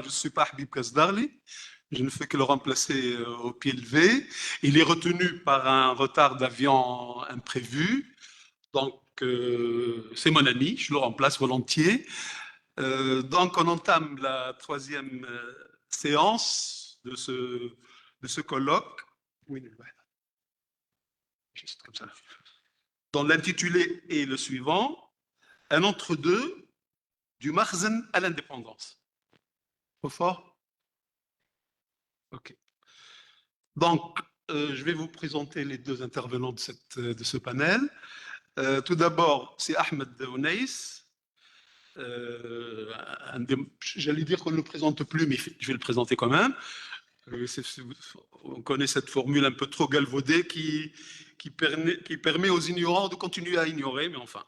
je suis pas Habib Kazdarli. Je ne fais que le remplacer au pied levé. Il est retenu par un retard d'avion imprévu. Donc, c'est mon ami, je le remplace volontiers. Donc, on entame la troisième séance de ce colloque. Oui, voilà. Juste comme ça. Dont l'intitulé est le suivant, un entre-deux du Makhzen à l'indépendance. Trop fort? OK. Donc, je vais vous présenter les deux intervenants de ce panel. Tout d'abord, c'est Ahmed Ounaïs. J'allais dire qu'on ne le présente plus, mais je vais le présenter quand même. On connaît cette formule un peu trop galvaudée qui permet aux ignorants de continuer à ignorer, mais enfin.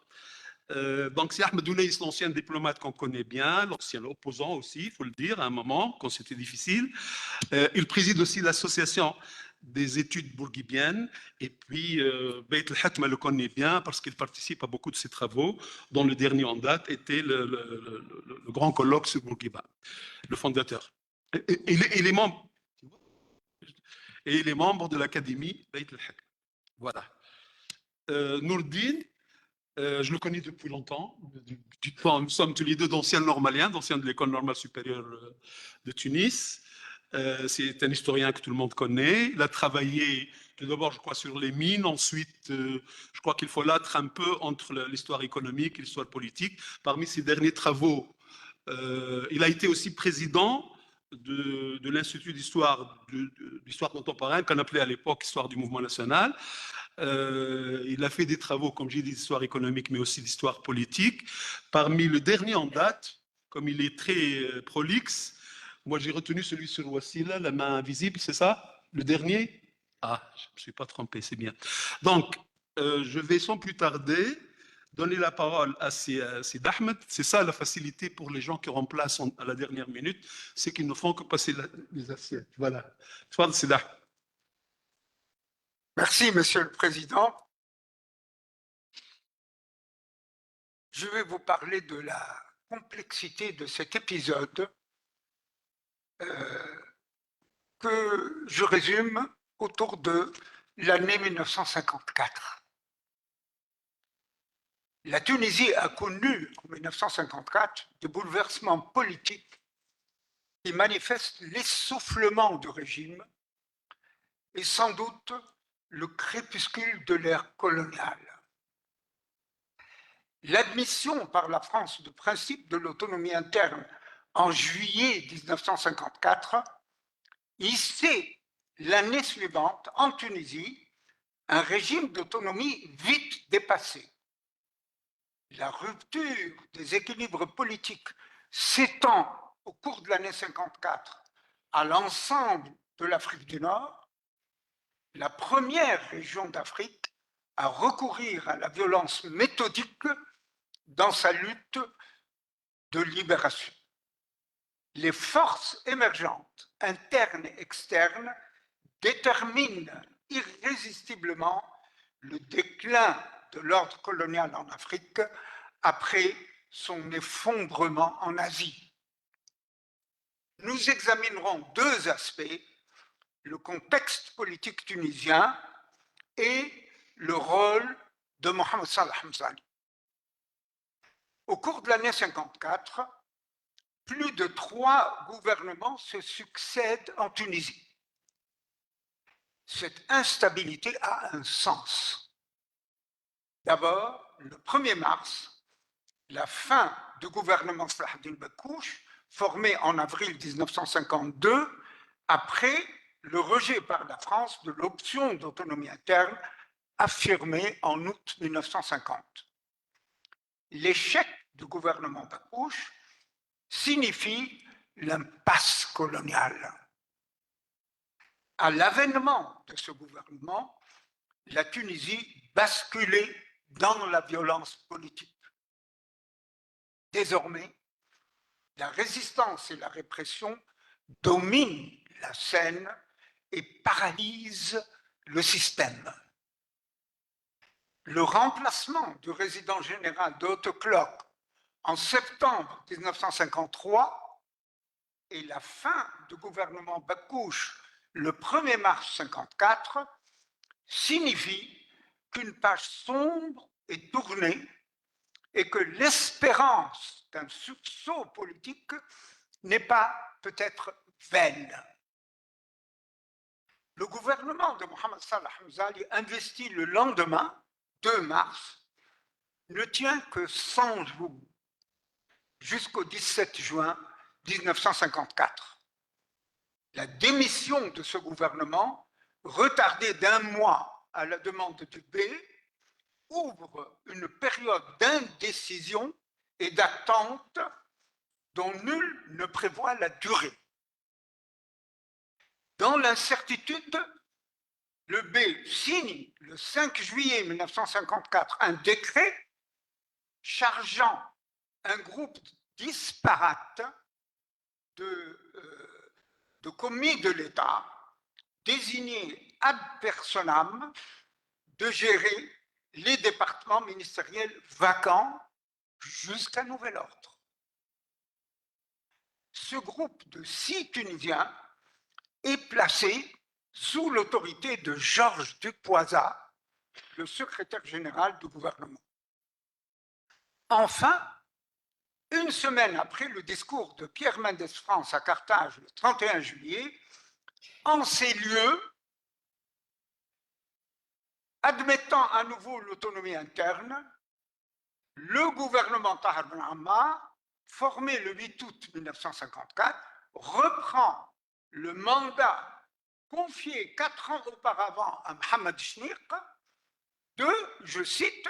Donc c'est Ahmed Ounaïs, l'ancien diplomate qu'on connaît bien, l'ancien opposant aussi, il faut le dire, à un moment, quand c'était difficile. Il préside aussi l'association des études bourguibiennes, et puis Beit el-Hakma le connaît bien parce qu'il participe à beaucoup de ses travaux, dont le dernier en date était le grand colloque sur Bourguiba, le fondateur. Et il est membre, et il est membre de l'Académie Beit el-Hakma. Voilà. Nourdine, je le connais depuis longtemps. Nous sommes tous les deux d'anciens normaliens, d'anciens de l'école normale supérieure de Tunis. C'est un historien que tout le monde connaît. Il a travaillé tout d'abord, je crois, sur les mines. Ensuite, je crois qu'il faut l'être un peu entre l'histoire économique et l'histoire politique. Parmi ses derniers travaux, il a été aussi président de l'Institut d'histoire contemporaine, qu'on appelait à l'époque Histoire du mouvement national. Il a fait des travaux, comme j'ai dit, d'histoire économique, mais aussi d'histoire politique. Parmi le dernier en date, comme il est très prolixe, moi j'ai retenu celui sur Wassila, la main invisible, c'est ça? Le dernier? Ah, je ne me suis pas trompé, c'est bien. Donc, je vais sans plus tarder donner la parole à Sid Ahmed. C'est ça la facilité pour les gens qui remplacent à la dernière minute, c'est qu'ils ne font que passer les assiettes. Voilà. Tfadl, Sid Ahmed. Merci, Monsieur le Président. Je vais vous parler de la complexité de cet épisode que je résume autour de l'année 1954. La Tunisie a connu en 1954 des bouleversements politiques qui manifestent l'essoufflement du régime et sans doute le crépuscule de l'ère coloniale. L'admission par la France du principe de l'autonomie interne en juillet 1954 hissait l'année suivante en Tunisie un régime d'autonomie vite dépassé. La rupture des équilibres politiques s'étend au cours de l'année 54 à l'ensemble de l'Afrique du Nord. La première région d'Afrique à recourir à la violence méthodique dans sa lutte de libération. Les forces émergentes, internes et externes, déterminent irrésistiblement le déclin de l'ordre colonial en Afrique après son effondrement en Asie. Nous examinerons deux aspects, le contexte politique tunisien et le rôle de Mohamed Salah Hamzani. Au cours de l'année 54, plus de 3 gouvernements se succèdent en Tunisie. Cette instabilité a un sens. D'abord, le 1er mars, la fin du gouvernement Salah Bakouche, formé en avril 1952, après le rejet par la France de l'option d'autonomie interne affirmée en août 1950. L'échec du gouvernement Bakouche signifie l'impasse coloniale. À l'avènement de ce gouvernement, la Tunisie basculait dans la violence politique. Désormais, la résistance et la répression dominent la scène et paralysent le système. Le remplacement du résident général d'Haute-Cloque en septembre 1953 et la fin du gouvernement Bakouche le 1er mars 1954 signifie qu'une page sombre est tournée et que l'espérance d'un sursaut politique n'est pas peut-être vaine. Le gouvernement de Mohamed Salah Hamzali, investi le lendemain, 2 mars, ne tient que 100 jours, jusqu'au 17 juin 1954. La démission de ce gouvernement, retardée d'1 mois à la demande du B, ouvre une période d'indécision et d'attente dont nul ne prévoit la durée. Dans l'incertitude, le B signe le 5 juillet 1954 un décret chargeant un groupe disparate de commis de l'État désignés ad personam de gérer les départements ministériels vacants jusqu'à nouvel ordre. Ce groupe de 6 Tunisiens est placé sous l'autorité de Georges Dupoisat, le secrétaire général du gouvernement. Enfin, une semaine après le discours de Pierre Mendès France à Carthage le 31 juillet, en ces lieux, admettant à nouveau l'autonomie interne, le gouvernement Tahar Ben Ammar, formé le 8 août 1954, reprend le mandat confié 4 ans auparavant à Mohamed Chniq de, je cite,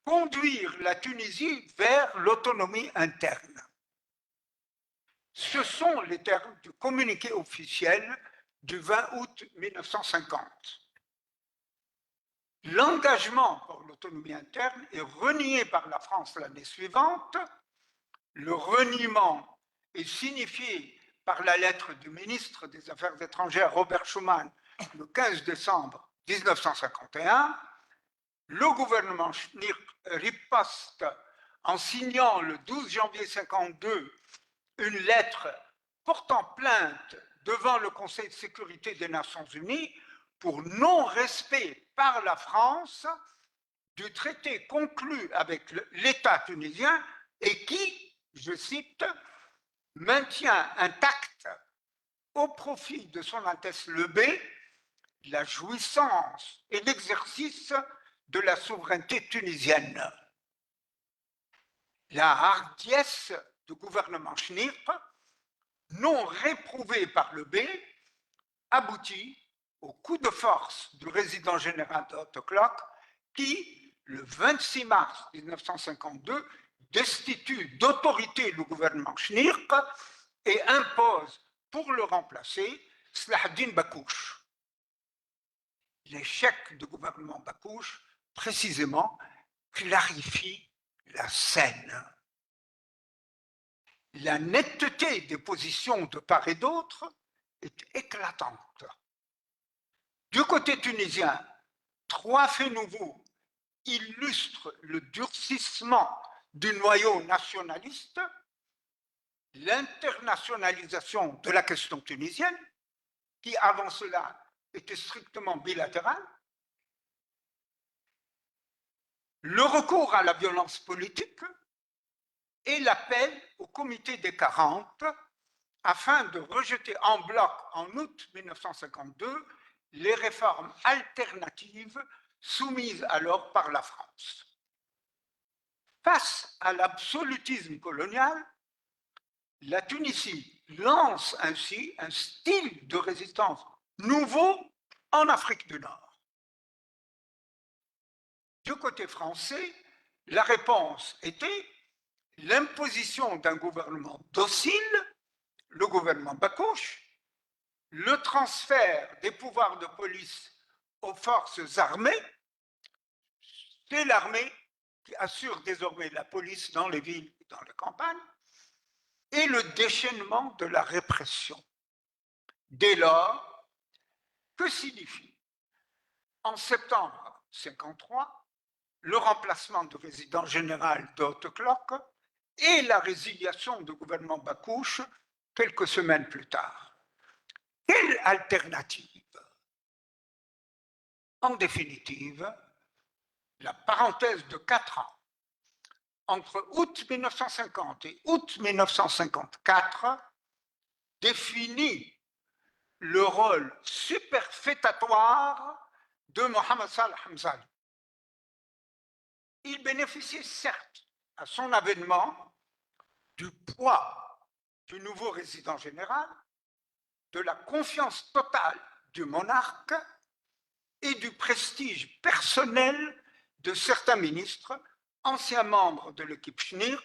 conduire la Tunisie vers l'autonomie interne. Ce sont les termes du communiqué officiel du 20 août 1950. L'engagement pour l'autonomie interne est renié par la France l'année suivante. Le reniement est signifié par la lettre du ministre des Affaires étrangères Robert Schuman le 15 décembre 1951. Le gouvernement Chniq riposte en signant le 12 janvier 1952 une lettre portant plainte devant le Conseil de sécurité des Nations Unies pour non-respect par la France du traité conclu avec l'État tunisien et qui, je cite, maintient intact au profit de son Altesse le B la jouissance et l'exercice de la souveraineté tunisienne. La hardiesse du gouvernement Chniq, non réprouvé par le B, aboutit au coup de force du résident général d'Haute-Cloque qui, le 26 mars 1952, destitue d'autorité le gouvernement Chniq et impose pour le remplacer Slahaddin Bakouche. L'échec du gouvernement Bakouche, précisément, clarifie la scène. La netteté des positions de part et d'autre est éclatante. Du côté tunisien, 3 faits nouveaux illustrent le durcissement du noyau nationaliste, l'internationalisation de la question tunisienne, qui avant cela était strictement bilatérale, le recours à la violence politique et l'appel au comité des 40 afin de rejeter en bloc en août 1952 les réformes alternatives soumises alors par la France. Face à l'absolutisme colonial, la Tunisie lance ainsi un style de résistance nouveau en Afrique du Nord. Du côté français, la réponse était l'imposition d'un gouvernement docile, le gouvernement Bakouche, le transfert des pouvoirs de police aux forces armées, c'est l'armée qui assure désormais la police dans les villes et dans les campagnes, et le déchaînement de la répression. Dès lors, que signifie en septembre 1953 le remplacement du résident général d'Haute-Cloque et la résiliation du gouvernement Bakouche quelques semaines plus tard. Quelle alternative? En définitive, la parenthèse de 4 ans entre août 1950 et août 1954 définit le rôle superfétatoire de Mohamed Salah Hamzali. Il bénéficiait certes à son avènement du poids du nouveau résident général, de la confiance totale du monarque et du prestige personnel de certains ministres, anciens membres de l'équipe Chniq,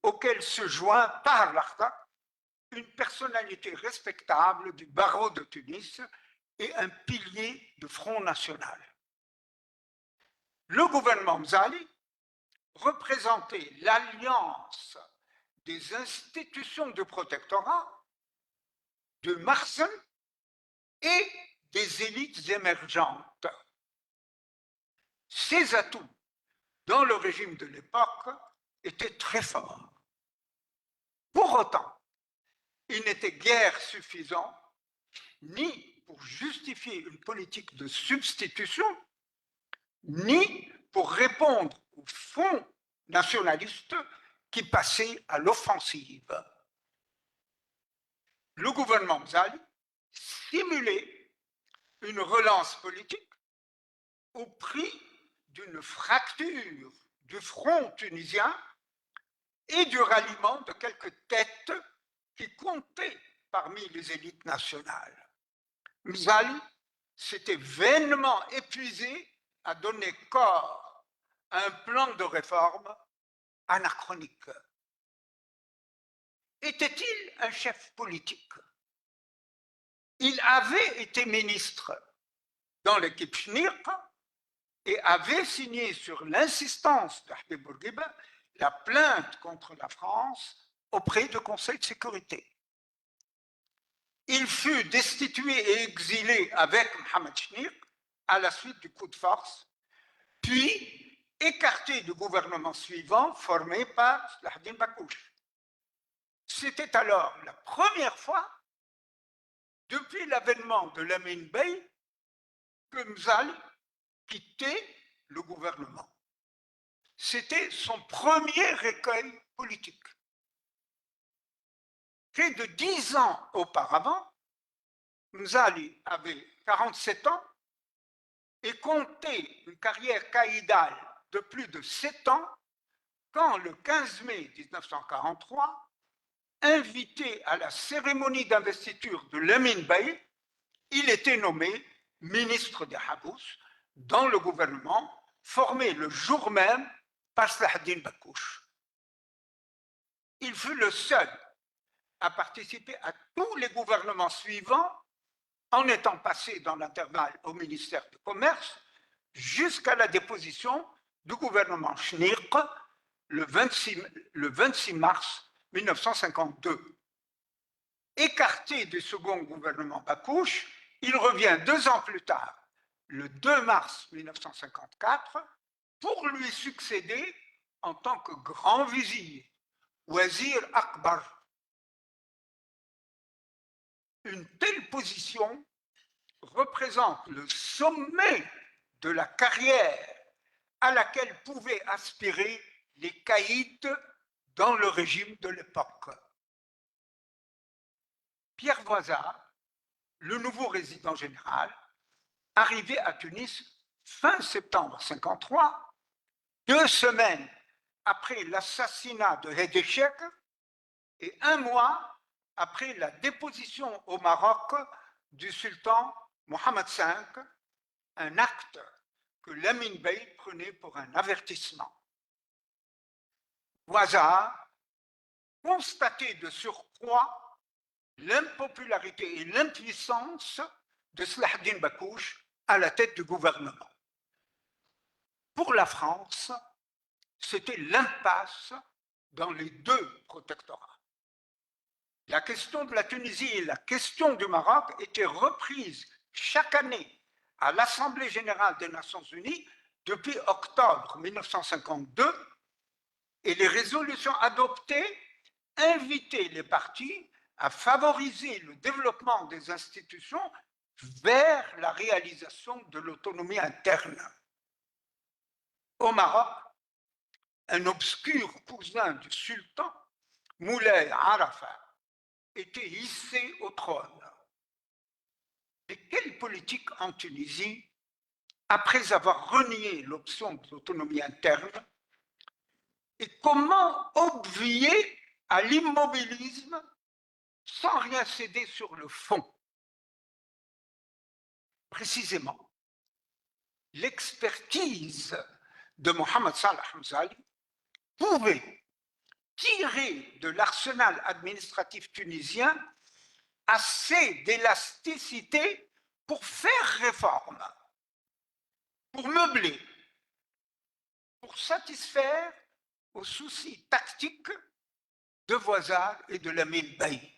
auxquels se joint Tahar Lakhdar, une personnalité respectable du barreau de Tunis et un pilier du Front National. Le gouvernement Mzali représentait l'alliance des institutions de protectorat, de Marsen et des élites émergentes. Ces atouts dans le régime de l'époque étaient très forts. Pour autant, il n'était guère suffisant ni pour justifier une politique de substitution, ni pour répondre au front nationaliste qui passait à l'offensive. Le gouvernement Mzali simulait une relance politique au prix d'une fracture du front tunisien et du ralliement de quelques têtes qui comptaient parmi les élites nationales. Mzali s'était vainement épuisé à donner corps à un plan de réforme anachronique. Était-il un chef politique? Il avait été ministre dans l'équipe Chniq et avait signé sur l'insistance de Habib Bourguiba la plainte contre la France auprès du Conseil de sécurité. Il fut destitué et exilé avec Mohamed Chniq à la suite du coup de force, puis écarté du gouvernement suivant formé par Salahdin Bakouche. C'était alors la première fois depuis l'avènement de Lamine Bey que Mzali quittait le gouvernement. C'était son premier recueil politique. Près de 10 ans auparavant, Mzali avait 47 ans et comptait une carrière caïdale de plus de 7 ans quand, le 15 mai 1943, invité à la cérémonie d'investiture de Lamine Bey, il était nommé ministre des Habous dans le gouvernement formé le jour même par Salahdin Bakouche. Il fut le seul à participer à tous les gouvernements suivants en étant passé dans l'intervalle au ministère du Commerce jusqu'à la déposition du gouvernement Chniq le 26 mars 1952. Écarté du second gouvernement Bakouche, il revient 2 ans plus tard, le 2 mars 1954, pour lui succéder en tant que grand vizir, Wazir Akbar. Une telle position représente le sommet de la carrière à laquelle pouvaient aspirer les caïds dans le régime de l'époque. Pierre Voisard, le nouveau résident général, arrivé à Tunis fin septembre 1953, 2 semaines après l'assassinat de Hedeshek et 1 mois après la déposition au Maroc du sultan Mohammed V, un acte que Lamine Bey prenait pour un avertissement. Voisard constatait de surcroît l'impopularité et l'impuissance de Salahdin Bakouche à la tête du gouvernement. Pour la France, c'était l'impasse dans les 2 protectorats. La question de la Tunisie et la question du Maroc étaient reprises chaque année à l'Assemblée générale des Nations unies depuis octobre 1952 et les résolutions adoptées invitaient les partis à favoriser le développement des institutions vers la réalisation de l'autonomie interne. Au Maroc, un obscur cousin du sultan, Moulay Arafat, était hissé au trône. Et quelle politique en Tunisie, après avoir renié l'option de l'autonomie interne, et comment obvier à l'immobilisme sans rien céder sur le fond? Précisément, l'expertise de Mohamed Salah Mzali pouvait tirer de l'arsenal administratif tunisien assez d'élasticité pour faire réforme, pour meubler, pour satisfaire aux soucis tactiques de Voisard et de Lamine Bey.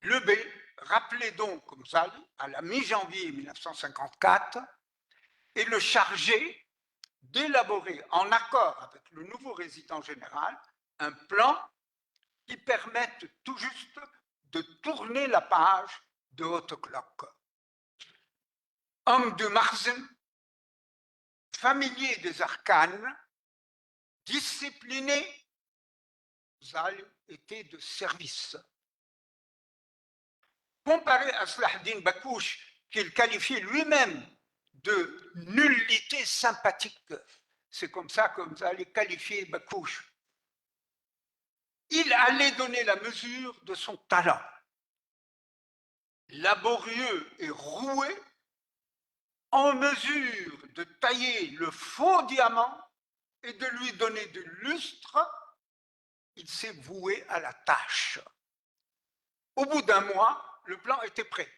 Le B rappelait donc comme ça, à la mi-janvier 1954, et le chargé d'élaborer, en accord avec le nouveau résident général, un plan qui permette tout juste de tourner la page de Haute-Cloque. Homme de Marzen, familier des arcanes, discipliné, Zal était de service. Comparé à Salahdin Bakouche, qu'il qualifiait lui-même de nullité sympathique, c'est comme ça que vous allez qualifier Bakouche, il allait donner la mesure de son talent. Laborieux et roué, en mesure de tailler le faux diamant et de lui donner du lustre, il s'est voué à la tâche. Au bout d'un mois, le plan était prêt.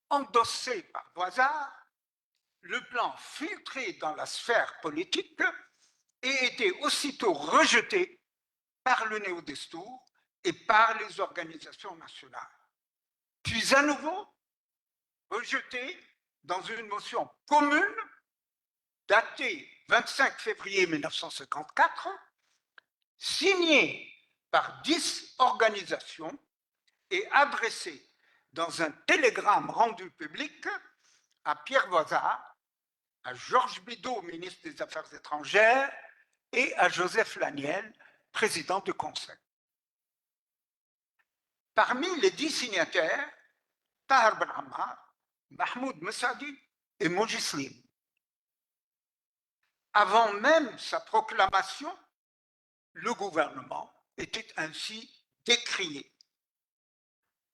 Endossé par Voisard, le plan filtré dans la sphère politique et était aussitôt rejeté par le Néo-Destour et par les organisations nationales. Puis à nouveau, rejeté dans une motion commune datée 25 février 1954, signée par 10 organisations et adressée dans un télégramme rendu public à Pierre Voisard, à Georges Bidault, ministre des Affaires étrangères, et à Joseph Laniel, président du Conseil. Parmi les 10 signataires, Tahar Ben Ammar, Mahmoud Messadi et Moujislim. Avant même sa proclamation, le gouvernement était ainsi décrié.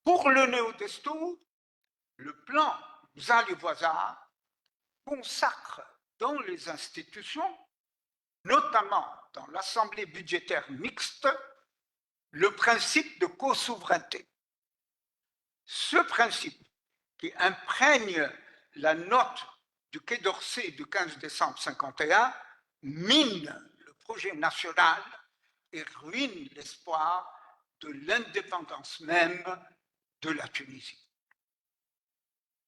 Pour le Néo-Destour, le plan Mzali-Voisard consacre dans les institutions, notamment dans l'Assemblée budgétaire mixte, le principe de co-souveraineté. Ce principe qui imprègne la note du Quai d'Orsay du 15 décembre 1951 mine le projet national et ruine l'espoir de l'indépendance même de la Tunisie.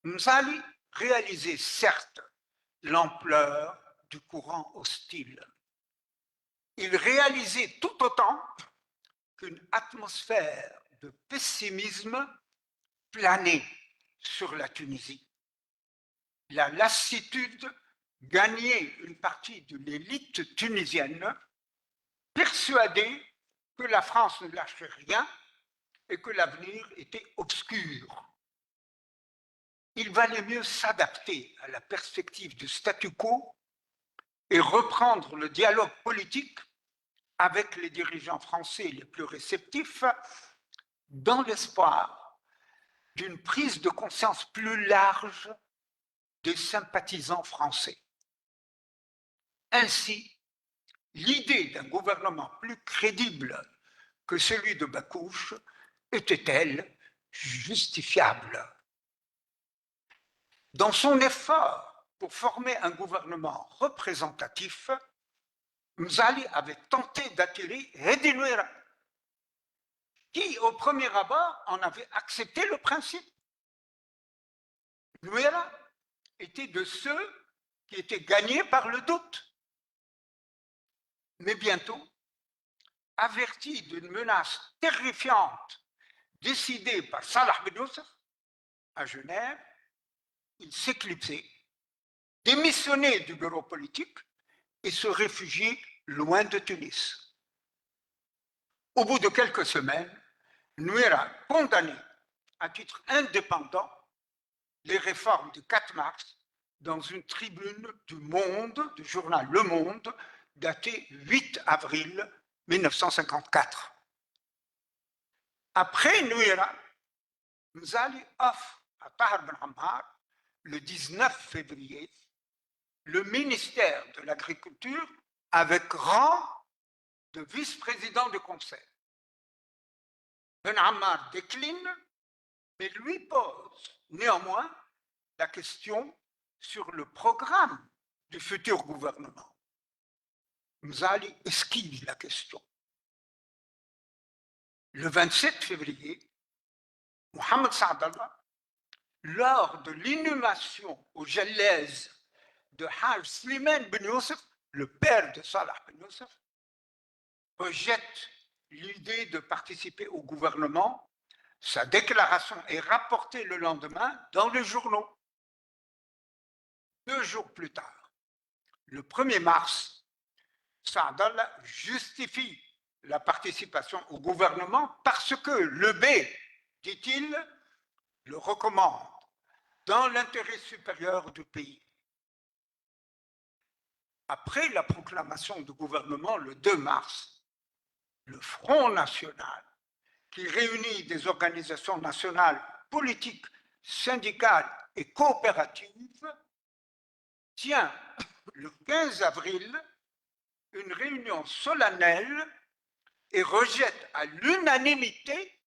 Mzali réalisait certes l'ampleur du courant hostile. Il réalisait tout autant qu'une atmosphère de pessimisme planait sur la Tunisie. La lassitude gagnait une partie de l'élite tunisienne, persuadée que la France ne lâcherait rien et que l'avenir était obscur. Il valait mieux s'adapter à la perspective du statu quo et reprendre le dialogue politique avec les dirigeants français les plus réceptifs dans l'espoir d'une prise de conscience plus large des sympathisants français. Ainsi, l'idée d'un gouvernement plus crédible que celui de Bakouche était-elle justifiable? Dans son effort pour former un gouvernement représentatif, Mzali avait tenté d'attirer Hedi Louira, qui, au premier abord, en avait accepté le principe. Louira était de ceux qui étaient gagnés par le doute. Mais bientôt, averti d'une menace terrifiante décidée par Salah bin Youssef à Genève, il s'éclipsait, démissionnait du bureau politique et se réfugiait loin de Tunis. Au bout de quelques semaines, Nouira condamnait à titre indépendant les réformes du 4 mars dans une tribune du Monde, du journal Le Monde, datée 8 avril 1954. Après Nouira, Mzali offre à Tahar Ben Ammar, le 19 février, le ministère de l'Agriculture avec rang de vice-président du Conseil. Ben Ammar décline, mais lui pose néanmoins la question sur le programme du futur gouvernement. Mzali esquive la question. Le 27 février, Mohamed Saadallah, lors de l'inhumation au Jalez de Haj Slimane Ben Youssef, le père de Salah Ben Youssef, rejette l'idée de participer au gouvernement. Sa déclaration est rapportée le lendemain dans les journaux. 2 jours plus tard, le 1er mars, Saadallah justifie la participation au gouvernement parce que le B, dit-il, le recommande dans l'intérêt supérieur du pays. Après la proclamation du gouvernement le 2 mars, le Front National, qui réunit des organisations nationales politiques, syndicales et coopératives, tient le 15 avril une réunion solennelle et rejette à l'unanimité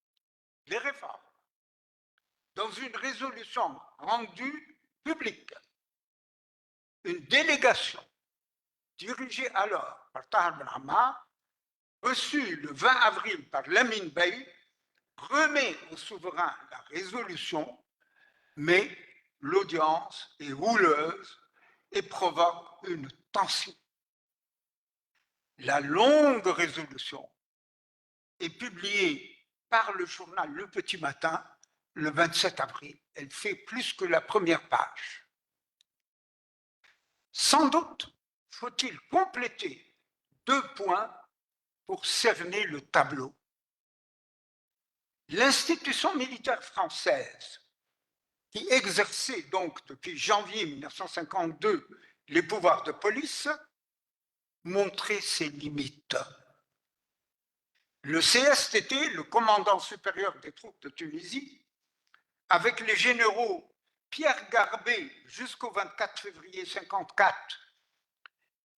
les réformes dans une résolution rendue publique. Une délégation dirigée alors par Tahar Ben Ammar, reçue le 20 avril par Lamine Bey, remet au souverain la résolution, mais l'audience est houleuse et provoque une tension. La longue résolution est publiée par le journal Le Petit Matin le 27 avril. Elle fait plus que la première page. Sans doute faut-il compléter 2 points pour cerner le tableau. L'institution militaire française, qui exerçait donc depuis janvier 1952 les pouvoirs de police, montrait ses limites. Le CSTT, le commandant supérieur des troupes de Tunisie, avec les généraux Pierre Garbet jusqu'au 24 février 1954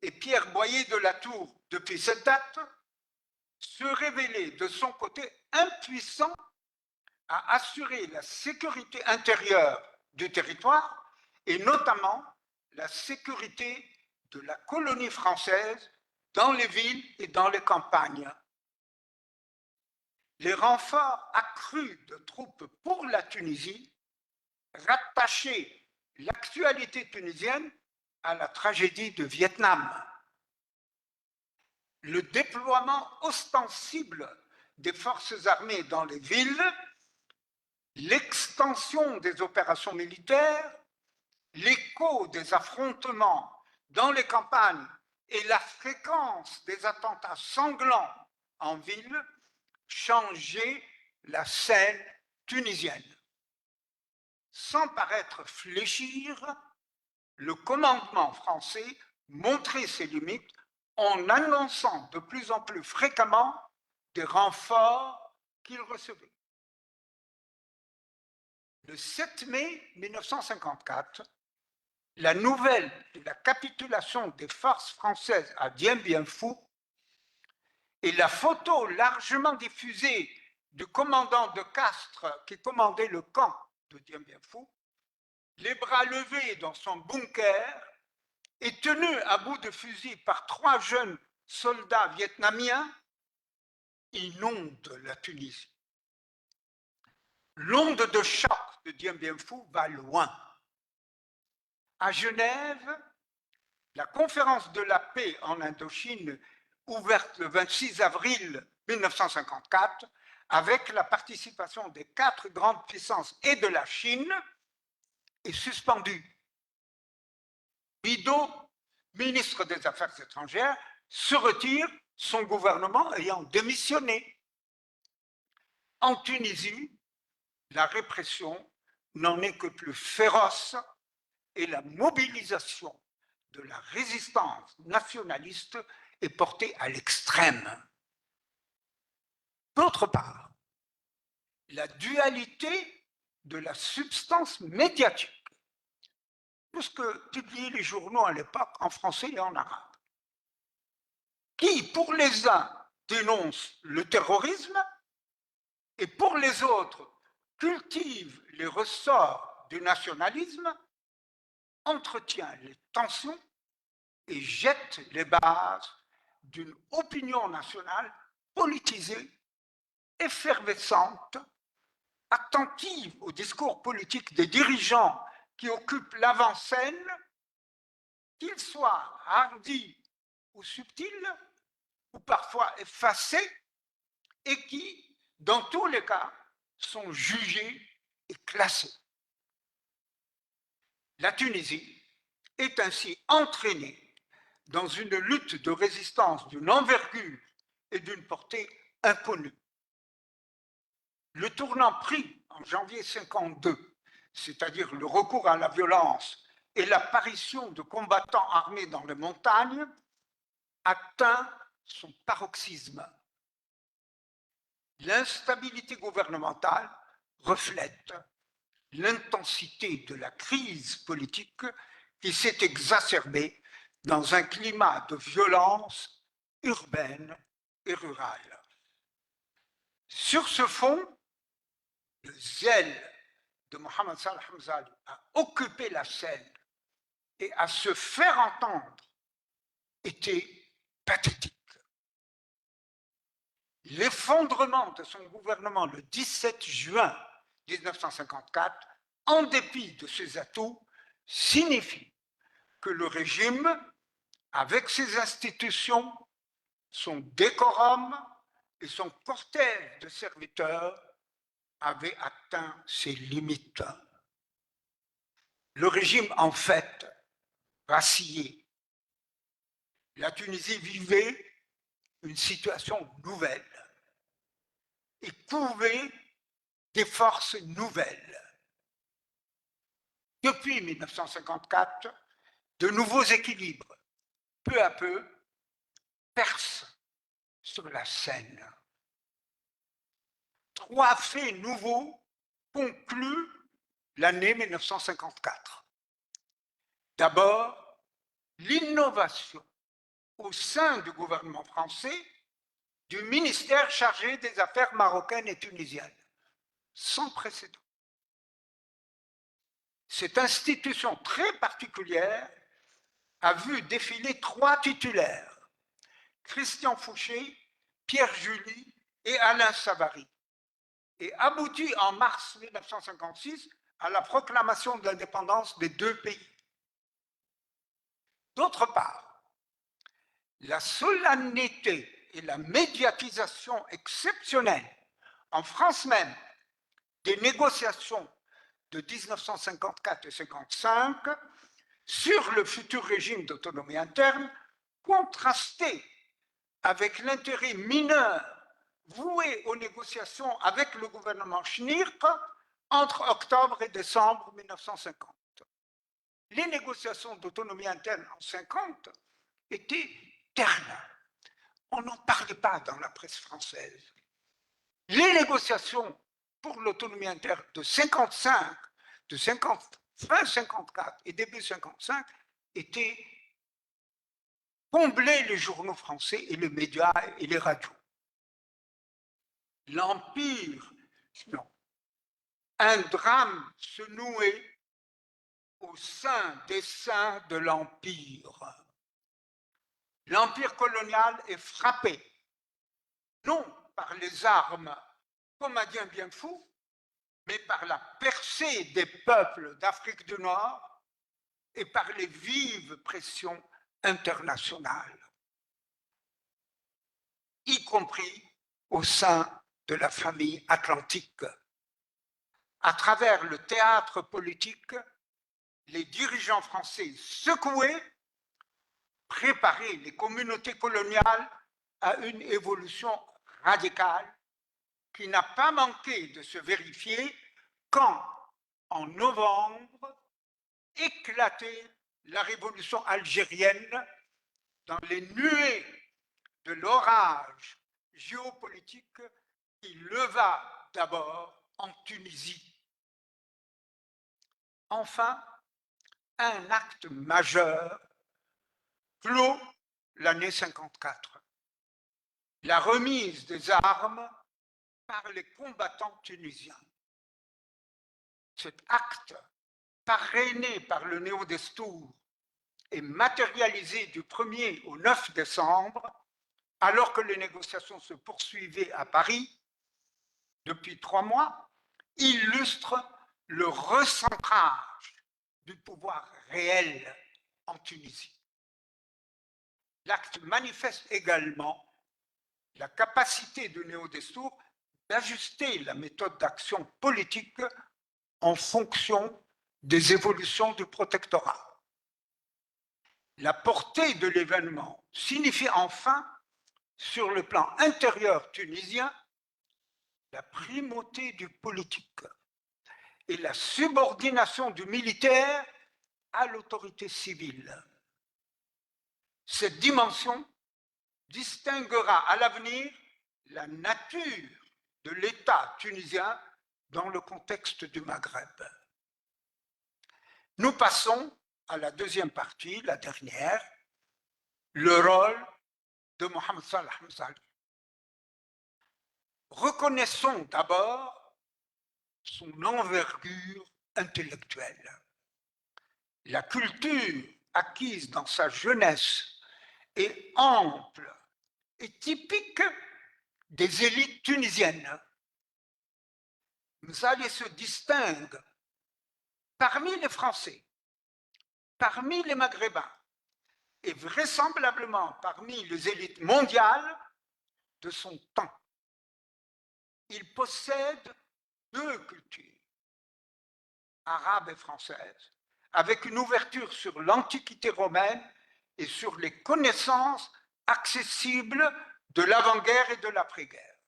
et Pierre Boyer de la Tour depuis cette date, se révélait de son côté impuissant à assurer la sécurité intérieure du territoire et notamment la sécurité de la colonie française dans les villes et dans les campagnes. Les renforts accrus de troupes pour la Tunisie rattachaient l'actualité tunisienne à la tragédie de Vietnam. Le déploiement ostensible des forces armées dans les villes, l'extension des opérations militaires, l'écho des affrontements dans les campagnes et la fréquence des attentats sanglants en ville changeaient la scène tunisienne. Sans paraître fléchir, le commandement français montrait ses limites en annonçant de plus en plus fréquemment des renforts qu'il recevait. Le 7 mai 1954, la nouvelle de la capitulation des forces françaises à Dien Bien Phu et la photo largement diffusée du commandant de Castres qui commandait le camp de Dien Bien Phu, les bras levés dans son bunker et tenu à bout de fusil par 3 jeunes soldats vietnamiens, inonde la Tunisie. L'onde de choc de Dien Bien Phu va loin. À Genève, la conférence de la paix en Indochine ouverte le 26 avril 1954 avec la participation des 4 grandes puissances et de la Chine, est suspendue. Bido, ministre des Affaires étrangères, se retire, son gouvernement ayant démissionné. En Tunisie, la répression n'en est que plus féroce et la mobilisation de la résistance nationaliste est portée à l'extrême. D'autre part, la dualité de la substance médiatique, tout ce que publiaient les journaux à l'époque en français et en arabe, qui, pour les uns, dénonce le terrorisme et pour les autres, cultive les ressorts du nationalisme, entretient les tensions et jette les bases d'une opinion nationale politisée, effervescente, attentive au discours politique des dirigeants qui occupent l'avant-scène, qu'ils soient hardis ou subtils, ou parfois effacés, et qui, dans tous les cas, sont jugés et classés. La Tunisie est ainsi entraînée dans une lutte de résistance d'une envergure et d'une portée inconnue. Le tournant pris en janvier 1952, c'est-à-dire le recours à la violence et l'apparition de combattants armés dans les montagnes, atteint son paroxysme. L'instabilité gouvernementale reflète l'intensité de la crise politique qui s'est exacerbée dans un climat de violence urbaine et rurale. Sur ce fond, le zèle de Mohamed Salah Hamzali à occuper la scène et à se faire entendre était pathétique. L'effondrement de son gouvernement le 17 juin 1954, en dépit de ses atouts, signifie que le régime, avec ses institutions, son décorum et son cortège de serviteurs, avait atteint ses limites. Le régime, en fait, vacillait. La Tunisie vivait une situation nouvelle et couvait des forces nouvelles. Depuis 1954, de nouveaux équilibres, peu à peu, percent sur la scène. 3 faits nouveaux concluent l'année 1954. D'abord, l'innovation au sein du gouvernement français du ministère chargé des Affaires marocaines et tunisiennes, sans précédent. Cette institution très particulière a vu défiler 3 titulaires, Christian Fouché, Pierre July et Alain Savary, et aboutit en mars 1956 à la proclamation de l'indépendance des 2 pays. D'autre part, la solennité et la médiatisation exceptionnelle, en France même, des négociations de 1954 et 1955 sur le futur régime d'autonomie interne, contrastait avec l'intérêt mineur voué aux négociations avec le gouvernement Schnirk entre octobre et décembre 1950. Les négociations d'autonomie interne en 1950 étaient ternes. On n'en parlait pas dans la presse française. Les négociations pour l'autonomie interne de 1955, fin 1954 et début 1955 étaient combler les journaux français et les médias et les radios. L'Empire, non. Un drame se nouait au sein des seins de l'Empire. L'Empire colonial est frappé, non par les armes comme un Dieu bien fou, mais par la percée des peuples d'Afrique du Nord et par les vives pressions internationales. y compris au sein de la famille atlantique. À travers le théâtre politique, les dirigeants français secoués préparaient les communautés coloniales à une évolution radicale qui n'a pas manqué de se vérifier quand, en novembre, éclatait la révolution algérienne dans les nuées de l'orage géopolitique qui leva d'abord en Tunisie. Enfin, un acte majeur clôt l'année 54, la remise des armes par les combattants tunisiens. Cet acte, parrainé par le Néo-Destour et matérialisé du 1er au 9 décembre, alors que les négociations se poursuivaient à Paris depuis 3 mois, illustre le recentrage du pouvoir réel en Tunisie. L'acte manifeste également la capacité du Néo-Destour d'ajuster la méthode d'action politique en fonction des évolutions du protectorat. La portée de l'événement signifie enfin, sur le plan intérieur tunisien, la primauté du politique et la subordination du militaire à l'autorité civile. Cette dimension distinguera à l'avenir la nature de l'État tunisien dans le contexte du Maghreb. Nous passons à la deuxième partie, la dernière, le rôle de Mohamed Salah Mzali. Reconnaissons d'abord son envergure intellectuelle. La culture acquise dans sa jeunesse est ample et typique des élites tunisiennes. Mzali se distingue parmi les Français, parmi les Maghrébins et vraisemblablement parmi les élites mondiales de son temps. Il possède 2 cultures, arabe et française, avec une ouverture sur l'Antiquité romaine et sur les connaissances accessibles de l'avant-guerre et de l'après-guerre.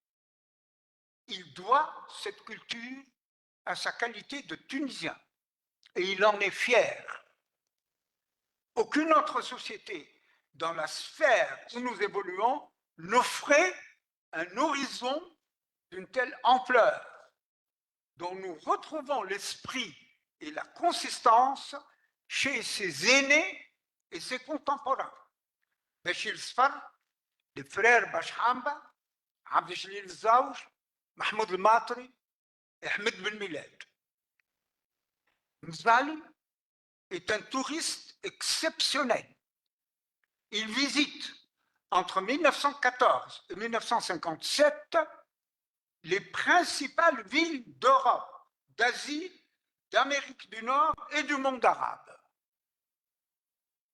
Il doit cette culture à sa qualité de Tunisien et il en est fier. Aucune autre société dans la sphère où nous évoluons n'offrait un horizon d'une telle ampleur, dont nous retrouvons l'esprit et la consistance chez ses aînés et ses contemporains. Bachir Sfar, les frères Bachhamba, Abd Jalil Zawj, Mahmoud El-Matri et Ahmed Ben Milad. Mzali est un touriste exceptionnel. Il visite entre 1914 et 1957 les principales villes d'Europe, d'Asie, d'Amérique du Nord et du monde arabe.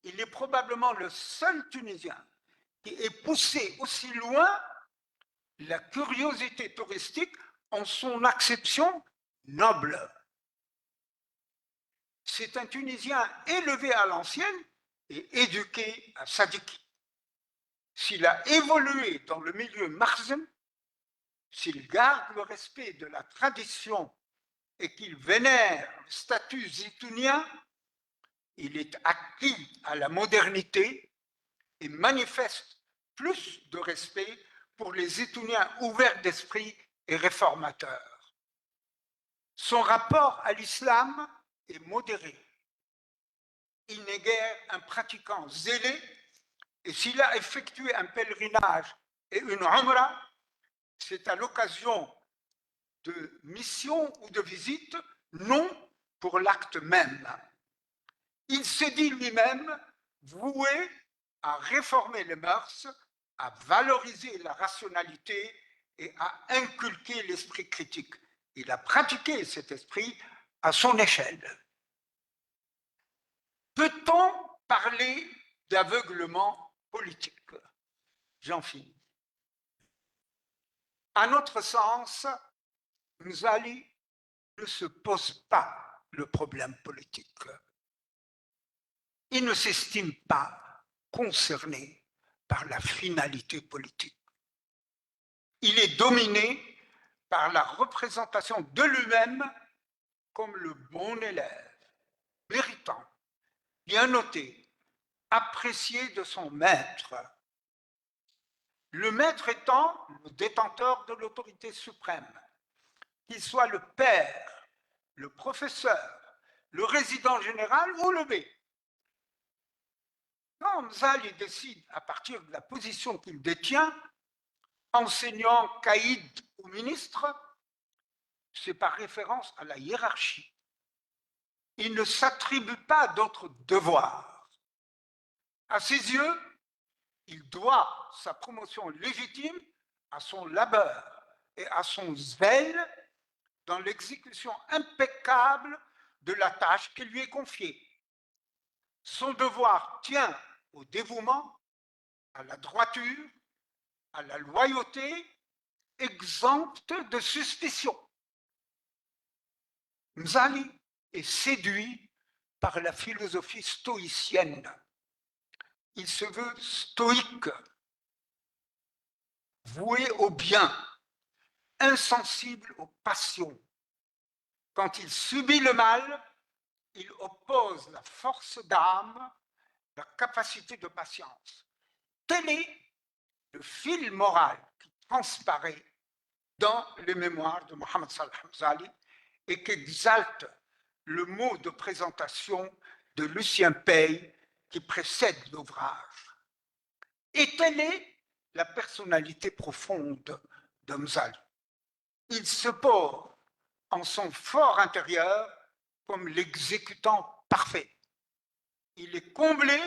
Il est probablement le seul Tunisien qui ait poussé aussi loin la curiosité touristique en son acception noble. C'est un Tunisien élevé à l'ancienne et éduqué à Sadiki. S'il a évolué dans le milieu makhzen, s'il garde le respect de la tradition et qu'il vénère le statut zitounien, il est acquis à la modernité et manifeste plus de respect pour les Zitouniens ouverts d'esprit et réformateurs. Son rapport à l'islam est modéré. Il n'est guère un pratiquant zélé et s'il a effectué un pèlerinage et une umrah, c'est à l'occasion de missions ou de visites, non pour l'acte même. Il s'est dit lui-même voué à réformer les mœurs, à valoriser la rationalité et à inculquer l'esprit critique. Il a pratiqué cet esprit à son échelle. Peut-on parler d'aveuglement politique? J'en finis. À notre sens, Mzali ne se pose pas le problème politique. Il ne s'estime pas concerné par la finalité politique. Il est dominé par la représentation de lui-même comme le bon élève, méritant, bien noté, apprécié de son maître. Le maître étant le détenteur de l'autorité suprême, qu'il soit le père, le professeur, le résident général ou le B. Quand Mzali décide, à partir de la position qu'il détient, enseignant caïd au ministre, c'est par référence à la hiérarchie. Il ne s'attribue pas d'autres devoirs. À ses yeux, il doit sa promotion légitime à son labeur et à son zèle dans l'exécution impeccable de la tâche qui lui est confiée. Son devoir tient au dévouement, à la droiture, à la loyauté, exempte de suspicion. Mzali est séduit par la philosophie stoïcienne. Il se veut stoïque, voué au bien, insensible aux passions. Quand il subit le mal, il oppose la force d'âme, la capacité de patience. Tel est le fil moral qui transparaît dans les mémoires de Mohammed Salah Mzali et qu'exalte le mot de présentation de Lucien Paye qui précède l'ouvrage. Et telle est la personnalité profonde de Mzali. Il se pose en son fort intérieur comme l'exécutant parfait. Il est comblé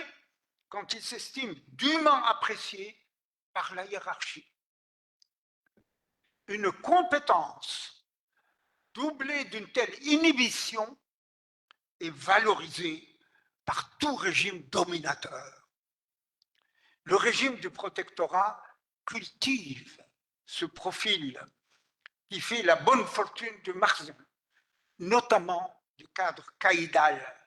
quand il s'estime dûment apprécié par la hiérarchie. Une compétence doublée d'une telle inhibition est valorisée par tout régime dominateur. Le régime du protectorat cultive ce profil qui fait la bonne fortune du Makhzen, notamment du cadre caïdal,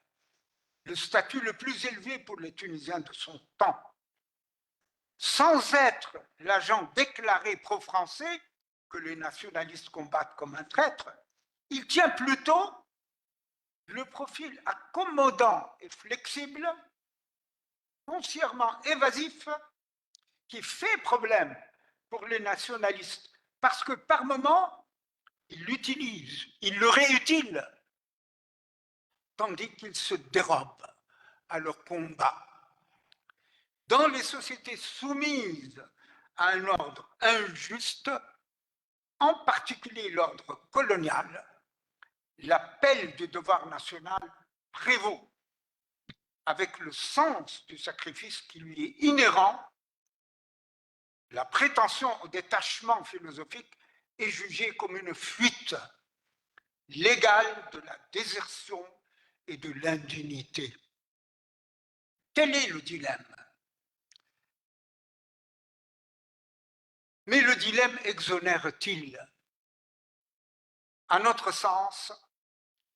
le statut le plus élevé pour les Tunisiens de son temps. Sans être l'agent déclaré pro-français que les nationalistes combattent comme un traître, il tient plutôt le profil accommodant et flexible, foncièrement évasif, qui fait problème pour les nationalistes, parce que par moments, ils l'utilisent, ils le réutilisent, tandis qu'ils se dérobent à leur combat. Dans les sociétés soumises à un ordre injuste, en particulier l'ordre colonial, l'appel du devoir national prévaut, avec le sens du sacrifice qui lui est inhérent. La prétention au détachement philosophique est jugée comme une fuite légale de la désertion et de l'indignité. Tel est le dilemme. Mais le dilemme exonère-t-il? À notre sens,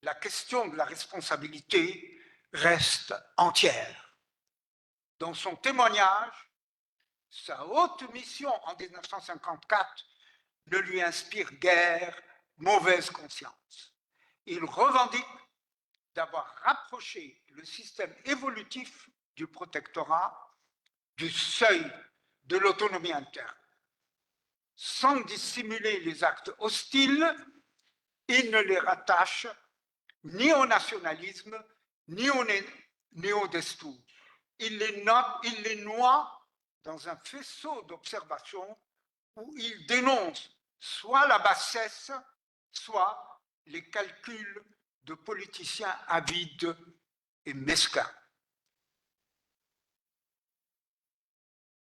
la question de la responsabilité reste entière. Dans son témoignage, sa haute mission en 1954 ne lui inspire guère mauvaise conscience. Il revendique d'avoir rapproché le système évolutif du protectorat du seuil de l'autonomie interne. Sans dissimuler les actes hostiles, il ne les rattache ni au nationalisme, ni au néo-destour. Il les noie dans un faisceau d'observations où il dénonce soit la bassesse, soit les calculs de politiciens avides et mesquins.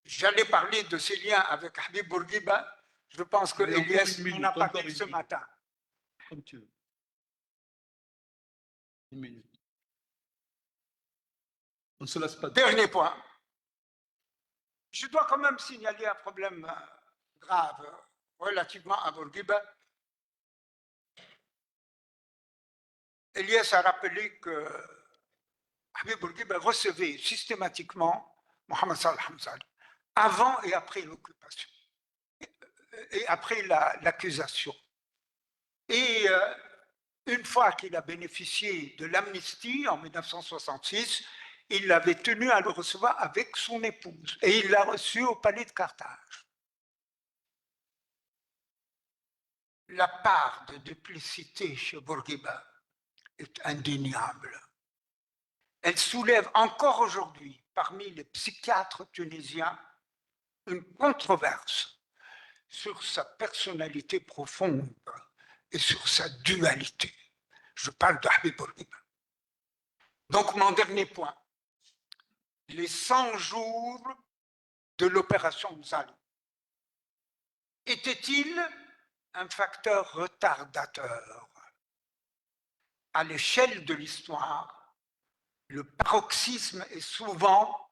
J'allais parler de ces liens avec Habib Bourguiba. Je pense que Elias en a parlé ce matin. Comme tu veux. Une minute. On ne se laisse pas. Dernier point. Je dois quand même signaler un problème grave relativement à Bourguiba, Elias a rappelé que Habib Bourguiba recevait systématiquement Mohamed Salah Hamzali avant et après l'occupation et après l'accusation. Et une fois qu'il a bénéficié de l'amnistie en 1966, il avait tenu à le recevoir avec son épouse et il l'a reçu au palais de Carthage. La part de duplicité chez Bourguiba est indéniable. Elle soulève encore aujourd'hui, parmi les psychiatres tunisiens, une controverse sur sa personnalité profonde et sur sa dualité. Je parle de Habib Bourguiba. Donc, mon dernier point, les 100 jours de l'opération Mzali étaient-ils un facteur retardateur? À l'échelle de l'histoire, le paroxysme est souvent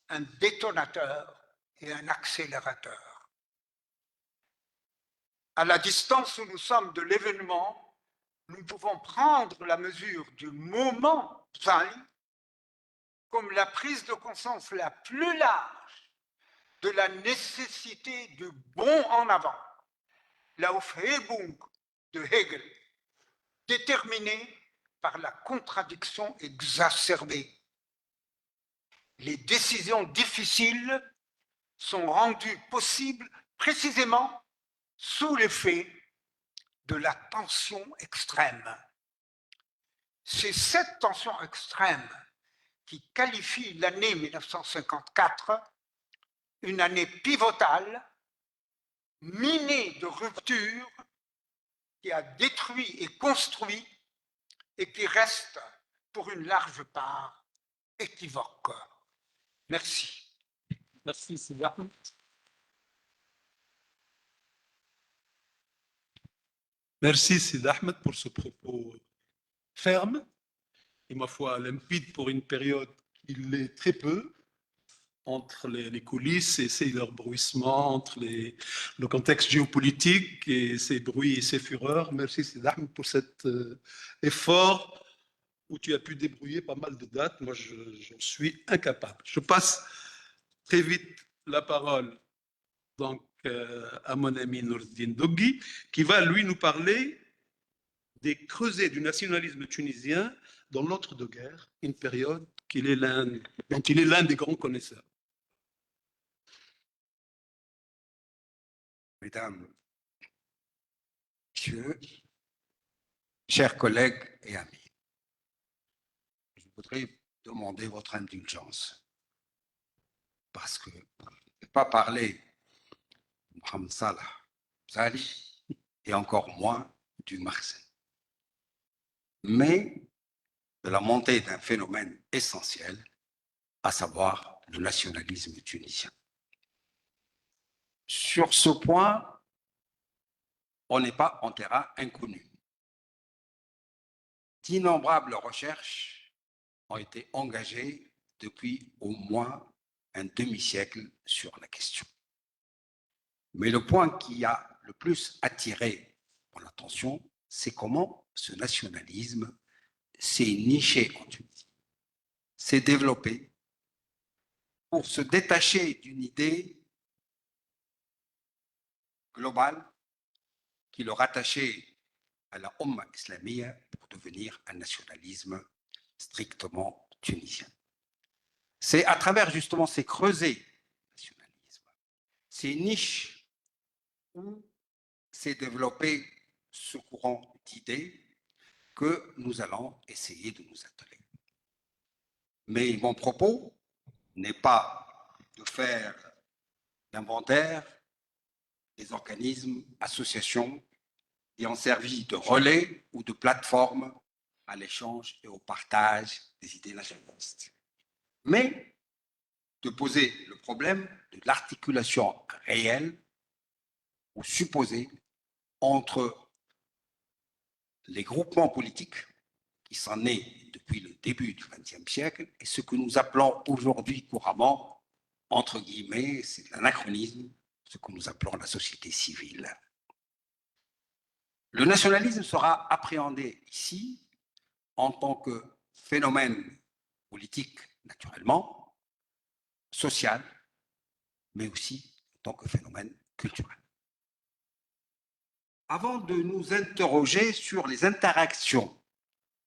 un détonateur et un accélérateur. À la distance où nous sommes de l'événement, nous pouvons prendre la mesure du moment Mzali comme la prise de conscience la plus large de la nécessité du bond en avant, la Aufhebung de Hegel, déterminée par la contradiction exacerbée. Les décisions difficiles sont rendues possibles précisément sous l'effet de la tension extrême. C'est cette tension extrême qui qualifie l'année 1954 une année pivotale, minée de rupture, qui a détruit et construit et qui reste pour une large part équivoque. Merci. Merci, Sidi Ahmed. Merci, Sidi Ahmed, pour ce propos ferme et, ma foi, limpide pour une période qui l'est très peu, entre les coulisses et leurs bruissements, entre le contexte géopolitique et ses bruits et ses fureurs. Merci, Sidi Ahmed, pour cet effort où tu as pu débrouiller pas mal de dates. Moi, j'en suis incapable. Je passe très vite la parole donc, à mon ami Nourdine Dogui, qui va, lui, nous parler des creusets du nationalisme tunisien dans l'entre-deux-guerres, une période dont il est l'un des grands connaisseurs. Mesdames, Messieurs, chers collègues et amis, je voudrais demander votre indulgence parce que je ne vais pas parler de Mohamed Salah Mzali et encore moins du Marseille, mais de la montée d'un phénomène essentiel, à savoir le nationalisme tunisien. Sur ce point, on n'est pas en terrain inconnu. D'innombrables recherches ont été engagées depuis au moins un demi-siècle sur la question. Mais le point qui a le plus attiré mon attention, c'est comment ce nationalisme s'est niché en Tunisie, s'est développé pour se détacher d'une idée globale qui le rattachait à la Ummah islamiyya pour devenir un nationalisme strictement tunisien. C'est à travers justement ces creusets nationalisme, ces niches où s'est développé ce courant d'idées que nous allons essayer de nous atteler. Mais mon propos n'est pas de faire l'inventaire des organismes, associations qui ont servi de relais ou de plateforme à l'échange et au partage des idées nationalistes, mais de poser le problème de l'articulation réelle ou supposée entre les groupements politiques qui sont nés depuis le début du XXe siècle et ce que nous appelons aujourd'hui couramment, entre guillemets, c'est l'anachronisme, ce que nous appelons la société civile. Le nationalisme sera appréhendé ici en tant que phénomène politique, naturellement, social, mais aussi en tant que phénomène culturel. Avant de nous interroger sur les interactions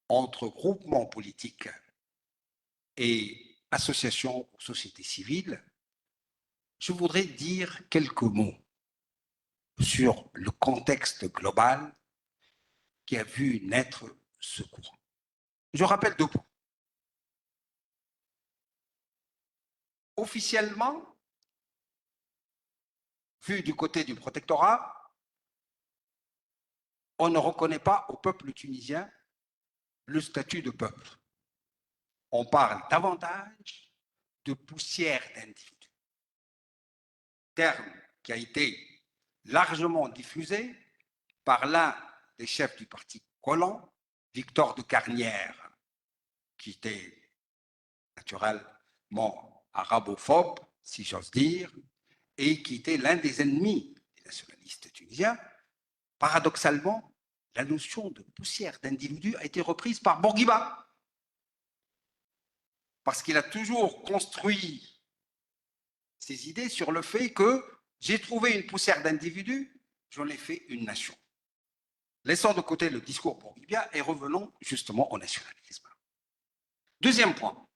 entre groupements politiques et associations ou sociétés civiles, je voudrais dire quelques mots sur le contexte global qui a vu naître ce courant. Je rappelle 2 points. Officiellement, vu du côté du protectorat, on ne reconnaît pas au peuple tunisien le statut de peuple. On parle davantage de poussière d'individus. Terme qui a été largement diffusé par l'un des chefs du parti colon, Victor de Carnière, qui était naturellement arabophobe, si j'ose dire, et qui était l'un des ennemis des nationalistes tunisiens. Paradoxalement, la notion de poussière d'individu a été reprise par Bourguiba, parce qu'il a toujours construit ses idées sur le fait que j'ai trouvé une poussière d'individu, j'en ai fait une nation. Laissons de côté le discours bourguibien et revenons justement au nationalisme. Deuxième point.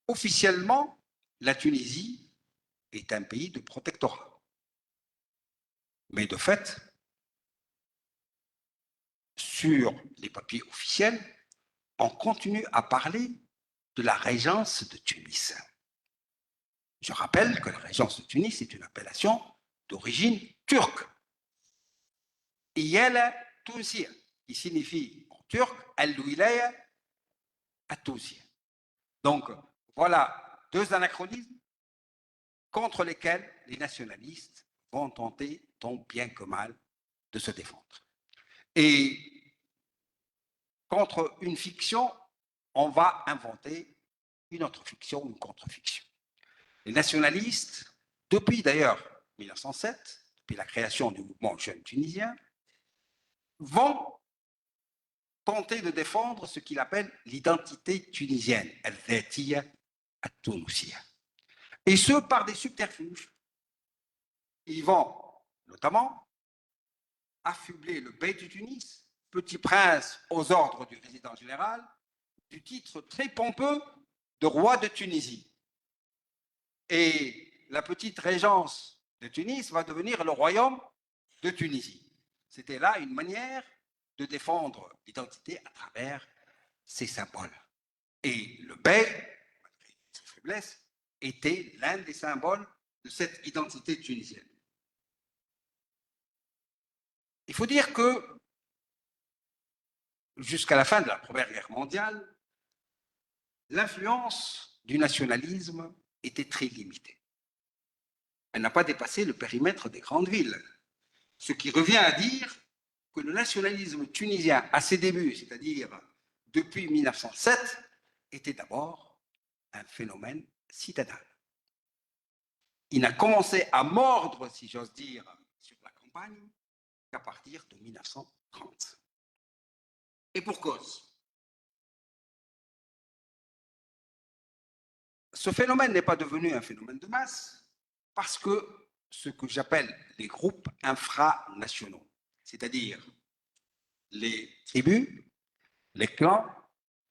Officiellement, la Tunisie est un pays de protectorat. Mais de fait, sur les papiers officiels, on continue à parler de la régence de Tunis. Je rappelle que la régence de Tunis est une appellation d'origine turque. Iyala Tunisia, qui signifie en turc Al-Wilaya at-Tunisia. Donc, voilà 2 anachronismes contre lesquels les nationalistes vont tenter, tant bien que mal, de se défendre. Et contre une fiction, on va inventer une autre fiction, une contre-fiction. Les nationalistes, depuis d'ailleurs 1907, depuis la création du mouvement jeune tunisien, vont tenter de défendre ce qu'il appelle l'identité tunisienne, al-dhatiya at-Tunusiyya. Et ce, par des subterfuges. Ils vont notamment affubler le bey de Tunis, petit prince aux ordres du résident général, du titre très pompeux de roi de Tunisie. Et la petite régence de Tunis va devenir le royaume de Tunisie. C'était là une manière de défendre l'identité à travers ces symboles. Et le bey, malgré sa faiblesse, était l'un des symboles de cette identité tunisienne. Il faut dire que jusqu'à la fin de la Première Guerre mondiale, l'influence du nationalisme était très limitée. Elle n'a pas dépassé le périmètre des grandes villes, ce qui revient à dire que le nationalisme tunisien à ses débuts, c'est-à-dire depuis 1907, était d'abord un phénomène citadin. Il n'a commencé à mordre, si j'ose dire, sur la campagne qu'à partir de 1930. Et pour cause. Ce phénomène n'est pas devenu un phénomène de masse parce que ce que j'appelle les groupes infranationaux, c'est-à-dire les tribus, les clans,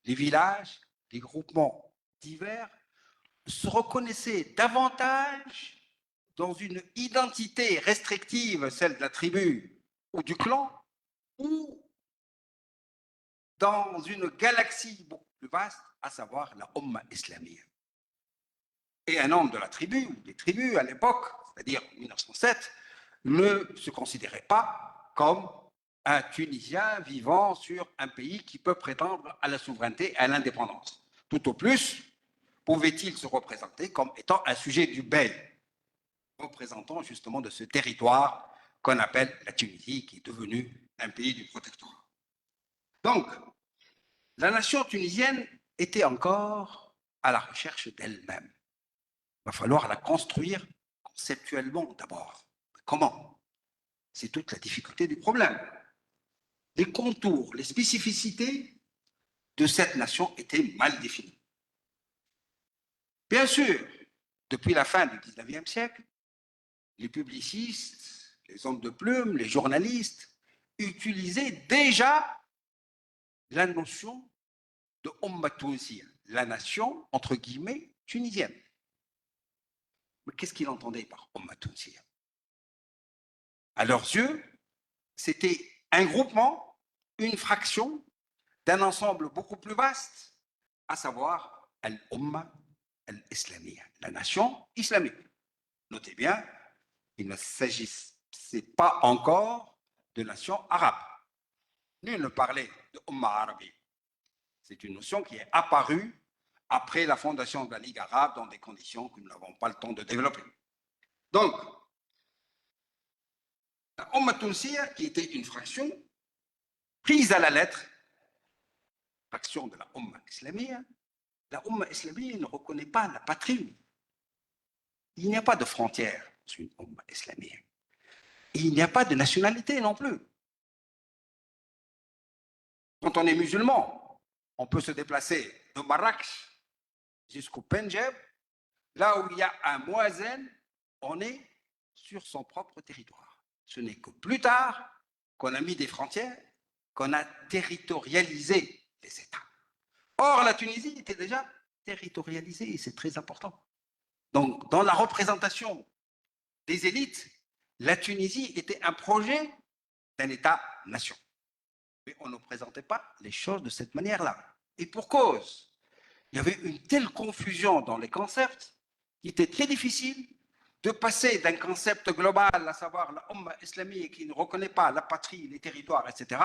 les villages, les groupements divers, se reconnaissaient davantage dans une identité restrictive, celle de la tribu ou du clan, ou dans une galaxie beaucoup plus vaste, à savoir la Ummah islamiyya. Et un homme de la tribu, ou des tribus à l'époque, c'est-à-dire en 1907, ne se considérait pas comme un Tunisien vivant sur un pays qui peut prétendre à la souveraineté et à l'indépendance. Tout au plus, pouvait-il se représenter comme étant un sujet du bey, représentant justement de ce territoire qu'on appelle la Tunisie, qui est devenu un pays du protectorat. Donc, la nation tunisienne était encore à la recherche d'elle-même. Il va falloir la construire conceptuellement d'abord. Comment? C'est toute la difficulté du problème. les contours, les spécificités de cette nation étaient mal définis. Bien sûr, depuis la fin du XIXe siècle, les publicistes, les hommes de plume, les journalistes utilisaient déjà la notion de Umma Tunisiya, la nation, entre guillemets, tunisienne. Mais qu'est-ce qu'ils entendaient par Umma Tunisiya? À leurs yeux, c'était un groupement, une fraction d'un ensemble beaucoup plus vaste, à savoir Al-Umma al-Islamiyya, la nation islamique. Notez bien, il ne s'agissait pas encore de nation arabe. Nul ne parlait de Umma Arabi. C'est une notion qui est apparue après la fondation de la Ligue arabe dans des conditions que nous n'avons pas le temps de développer. Donc, la Umma Tunisiya, qui était une fraction prise à la lettre, fraction de la Umma Islamiyya, la Umma Islamiyya ne reconnaît pas la patrie. Il n'y a pas de frontière sur une Umma Islamiyya. Et il n'y a pas de nationalité non plus. Quand on est musulman, on peut se déplacer de Marrakech jusqu'au Pendjab. Là où il y a un muezzin, on est sur son propre territoire. Ce n'est que plus tard qu'on a mis des frontières, qu'on a territorialisé les États. Or, la Tunisie était déjà territorialisée et c'est très important. Donc, dans la représentation des élites, la Tunisie était un projet d'un État-nation. Mais on ne présentait pas les choses de cette manière-là. Et pour cause, il y avait une telle confusion dans les concepts qu'il était très difficile de passer d'un concept global, à savoir la Umma islamique qui ne reconnaît pas la patrie, les territoires, etc.,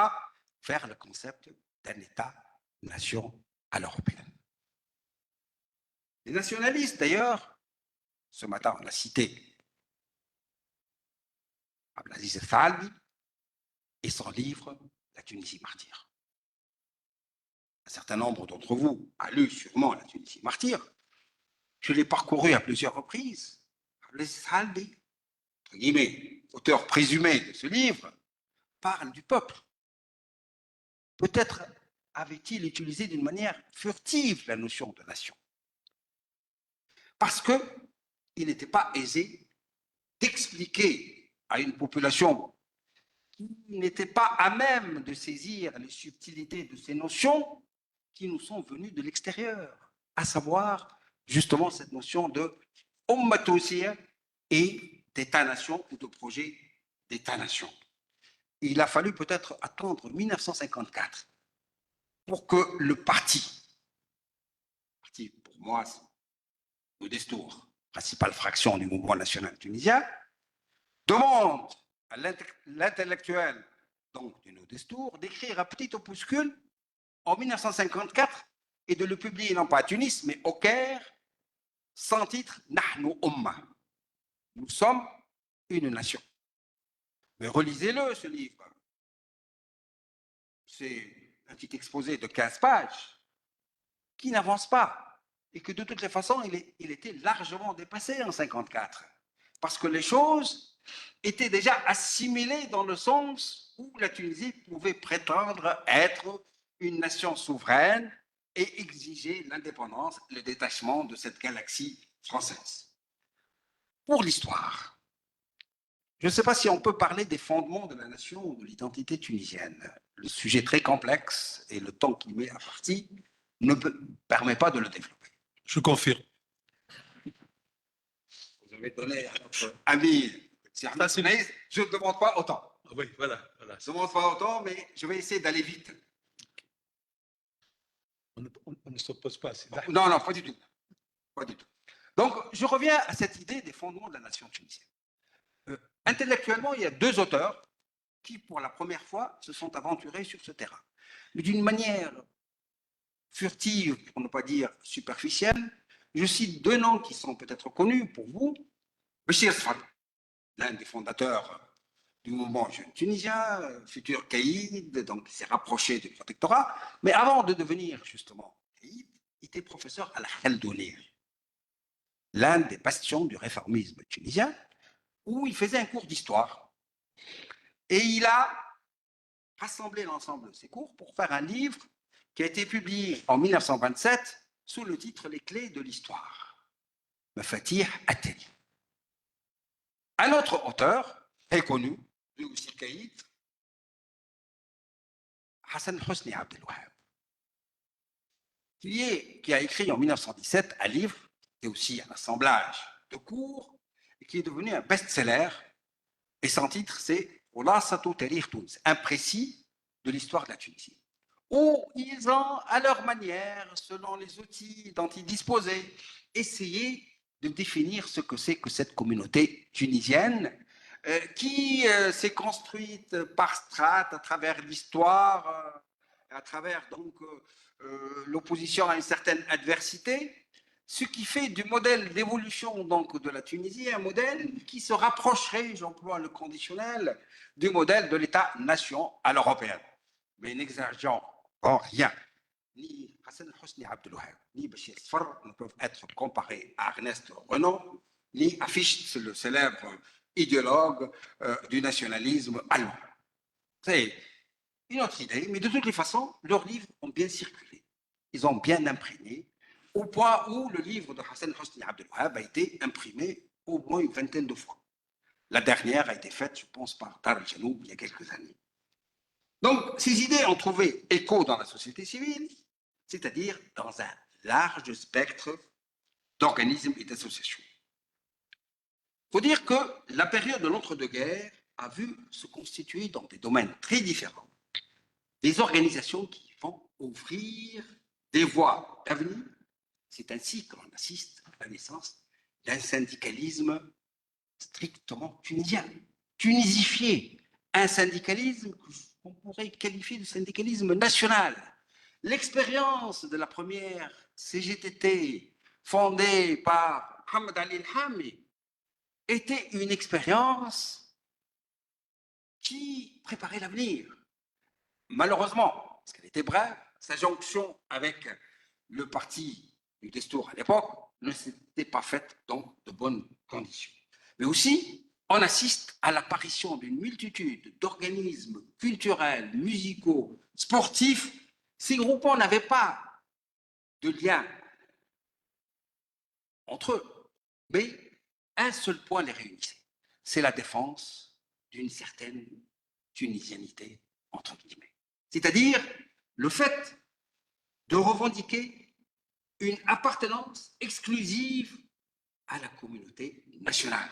vers le concept d'un État-nation à l'européenne. Les nationalistes, d'ailleurs, ce matin, on a cité Abdelaziz Thalbi et son livre « La Tunisie martyre ». Un certain nombre d'entre vous a lu sûrement « La Tunisie martyre ». Je l'ai parcouru à plusieurs reprises. Abdelaziz Thalbi, entre guillemets, auteur présumé de ce livre, parle du peuple. Peut-être avait-il utilisé d'une manière furtive la notion de nation. Parce qu'il n'était pas aisé d'expliquer à une population qui n'était pas à même de saisir les subtilités de ces notions qui nous sont venues de l'extérieur, à savoir justement cette notion de Umma Tunisiya et d'État-nation ou de projet d'État-nation. Il a fallu peut-être attendre 1954 pour que le parti pour moi, le Destour, principale fraction du mouvement national tunisien, demande à l'intellectuel donc du Destour d'écrire un petit opuscule en 1954 et de le publier non pas à Tunis mais au Caire, sans titre Nahnu Umma. Nous sommes une nation. Mais relisez-le, ce livre. C'est un petit exposé de 15 pages qui n'avance pas et que de toutes les façons, il était largement dépassé en 1954. Parce que les choses étaient déjà assimilées dans le sens où la Tunisie pouvait prétendre être une nation souveraine et exiger l'indépendance, le détachement de cette galaxie française. Pour l'histoire, je ne sais pas si on peut parler des fondements de la nation ou de l'identité tunisienne. Le sujet est très complexe et le temps qui m'est imparti ne permet pas de le développer. Je confirme. Vous avez donné à notre ami, je ne demande pas autant. Oui, voilà. Je ne demande pas autant, mais je vais essayer d'aller vite. On ne s'oppose pas. Non, non, pas du tout. Pas du tout. Donc, je reviens à cette idée des fondements de la nation tunisienne. Intellectuellement, il y a deux auteurs qui, pour la première fois, se sont aventurés sur ce terrain. Mais d'une manière furtive, pour ne pas dire superficielle, je cite deux noms qui sont peut-être connus pour vous. Béchir Sfad, l'un des fondateurs du mouvement jeune tunisien, futur caïd, donc il s'est rapproché du protectorat, mais avant de devenir justement caïd, il était professeur à la Khaldounir, l'un des bastions du réformisme tunisien, où il faisait un cours d'histoire. Et il a rassembler l'ensemble de ces cours pour faire un livre qui a été publié en 1927 sous le titre Les clés de l'histoire, Mafatih At-Tali. Un autre auteur, très connu, lui aussi caïd, Hassan Hosni Abdel Wahab, qui a écrit en 1917 un livre et aussi un assemblage de cours et qui est devenu un best-seller. Et son titre, c'est Khulasatou Tarikh Tunis, un précis de l'histoire de la Tunisie, où ils ont, à leur manière, selon les outils dont ils disposaient, essayé de définir ce que c'est que cette communauté tunisienne qui s'est construite par strates à travers l'histoire, à travers donc l'opposition à une certaine adversité, ce qui fait du modèle d'évolution donc de la Tunisie un modèle qui se rapprocherait, j'emploie le conditionnel, du modèle de l'État-nation à l'européenne. Mais n'exagérons en rien. Ni Hassan Hosni Abdel Wahab, ni Bachir Sfar ne peuvent être comparés à Ernest Renan, ni à Fichte, le célèbre idéologue du nationalisme allemand. C'est une autre idée, mais de toutes les façons, leurs livres ont bien circulé. Ils ont bien imprégné, au point où le livre de Hassan Hosni Abdel Wahab a été imprimé au moins une vingtaine de fois. La dernière a été faite, je pense, par Dar al-Janoub il y a quelques années. Donc, ces idées ont trouvé écho dans la société civile, c'est-à-dire dans un large spectre d'organismes et d'associations. Il faut dire que la période de l'entre-deux-guerres a vu se constituer dans des domaines très différents des organisations qui vont ouvrir des voies d'avenir. C'est ainsi que l'on assiste à la naissance d'un syndicalisme strictement tunisien, tunisifié, un syndicalisme qu'on pourrait qualifier de syndicalisme national. L'expérience de la première CGTT fondée par Mohamed Ali El-Hami était une expérience qui préparait l'avenir. Malheureusement, parce qu'elle était brève, sa jonction avec le parti du Destour à l'époque ne s'était pas faite dans de bonnes conditions. Mais aussi, on assiste à l'apparition d'une multitude d'organismes culturels, musicaux, sportifs. Ces groupements n'avaient pas de lien entre eux, mais un seul point les réunissait, c'est la défense d'une certaine tunisianité, entre guillemets. C'est-à-dire le fait de revendiquer une appartenance exclusive à la communauté nationale,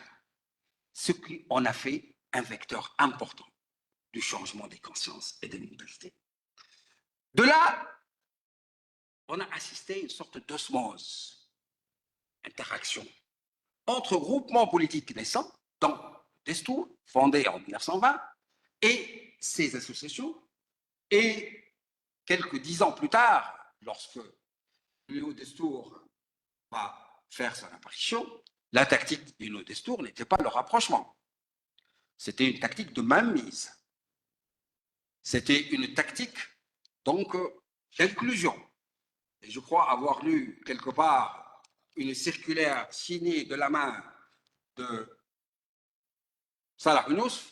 ce qui en a fait un vecteur important du changement des consciences et des mentalités. De là, on a assisté à une sorte d'osmose, interaction entre groupements politiques naissants, dont Destour, fondé en 1920, et ces associations. Et quelques 10 ans plus tard, lorsque Léo Destour va faire son apparition, la tactique du Léo Destour n'était pas le rapprochement. C'était une tactique de mainmise. C'était une tactique, donc, d'inclusion. Et je crois avoir lu quelque part une circulaire signée de la main de Salah Younous.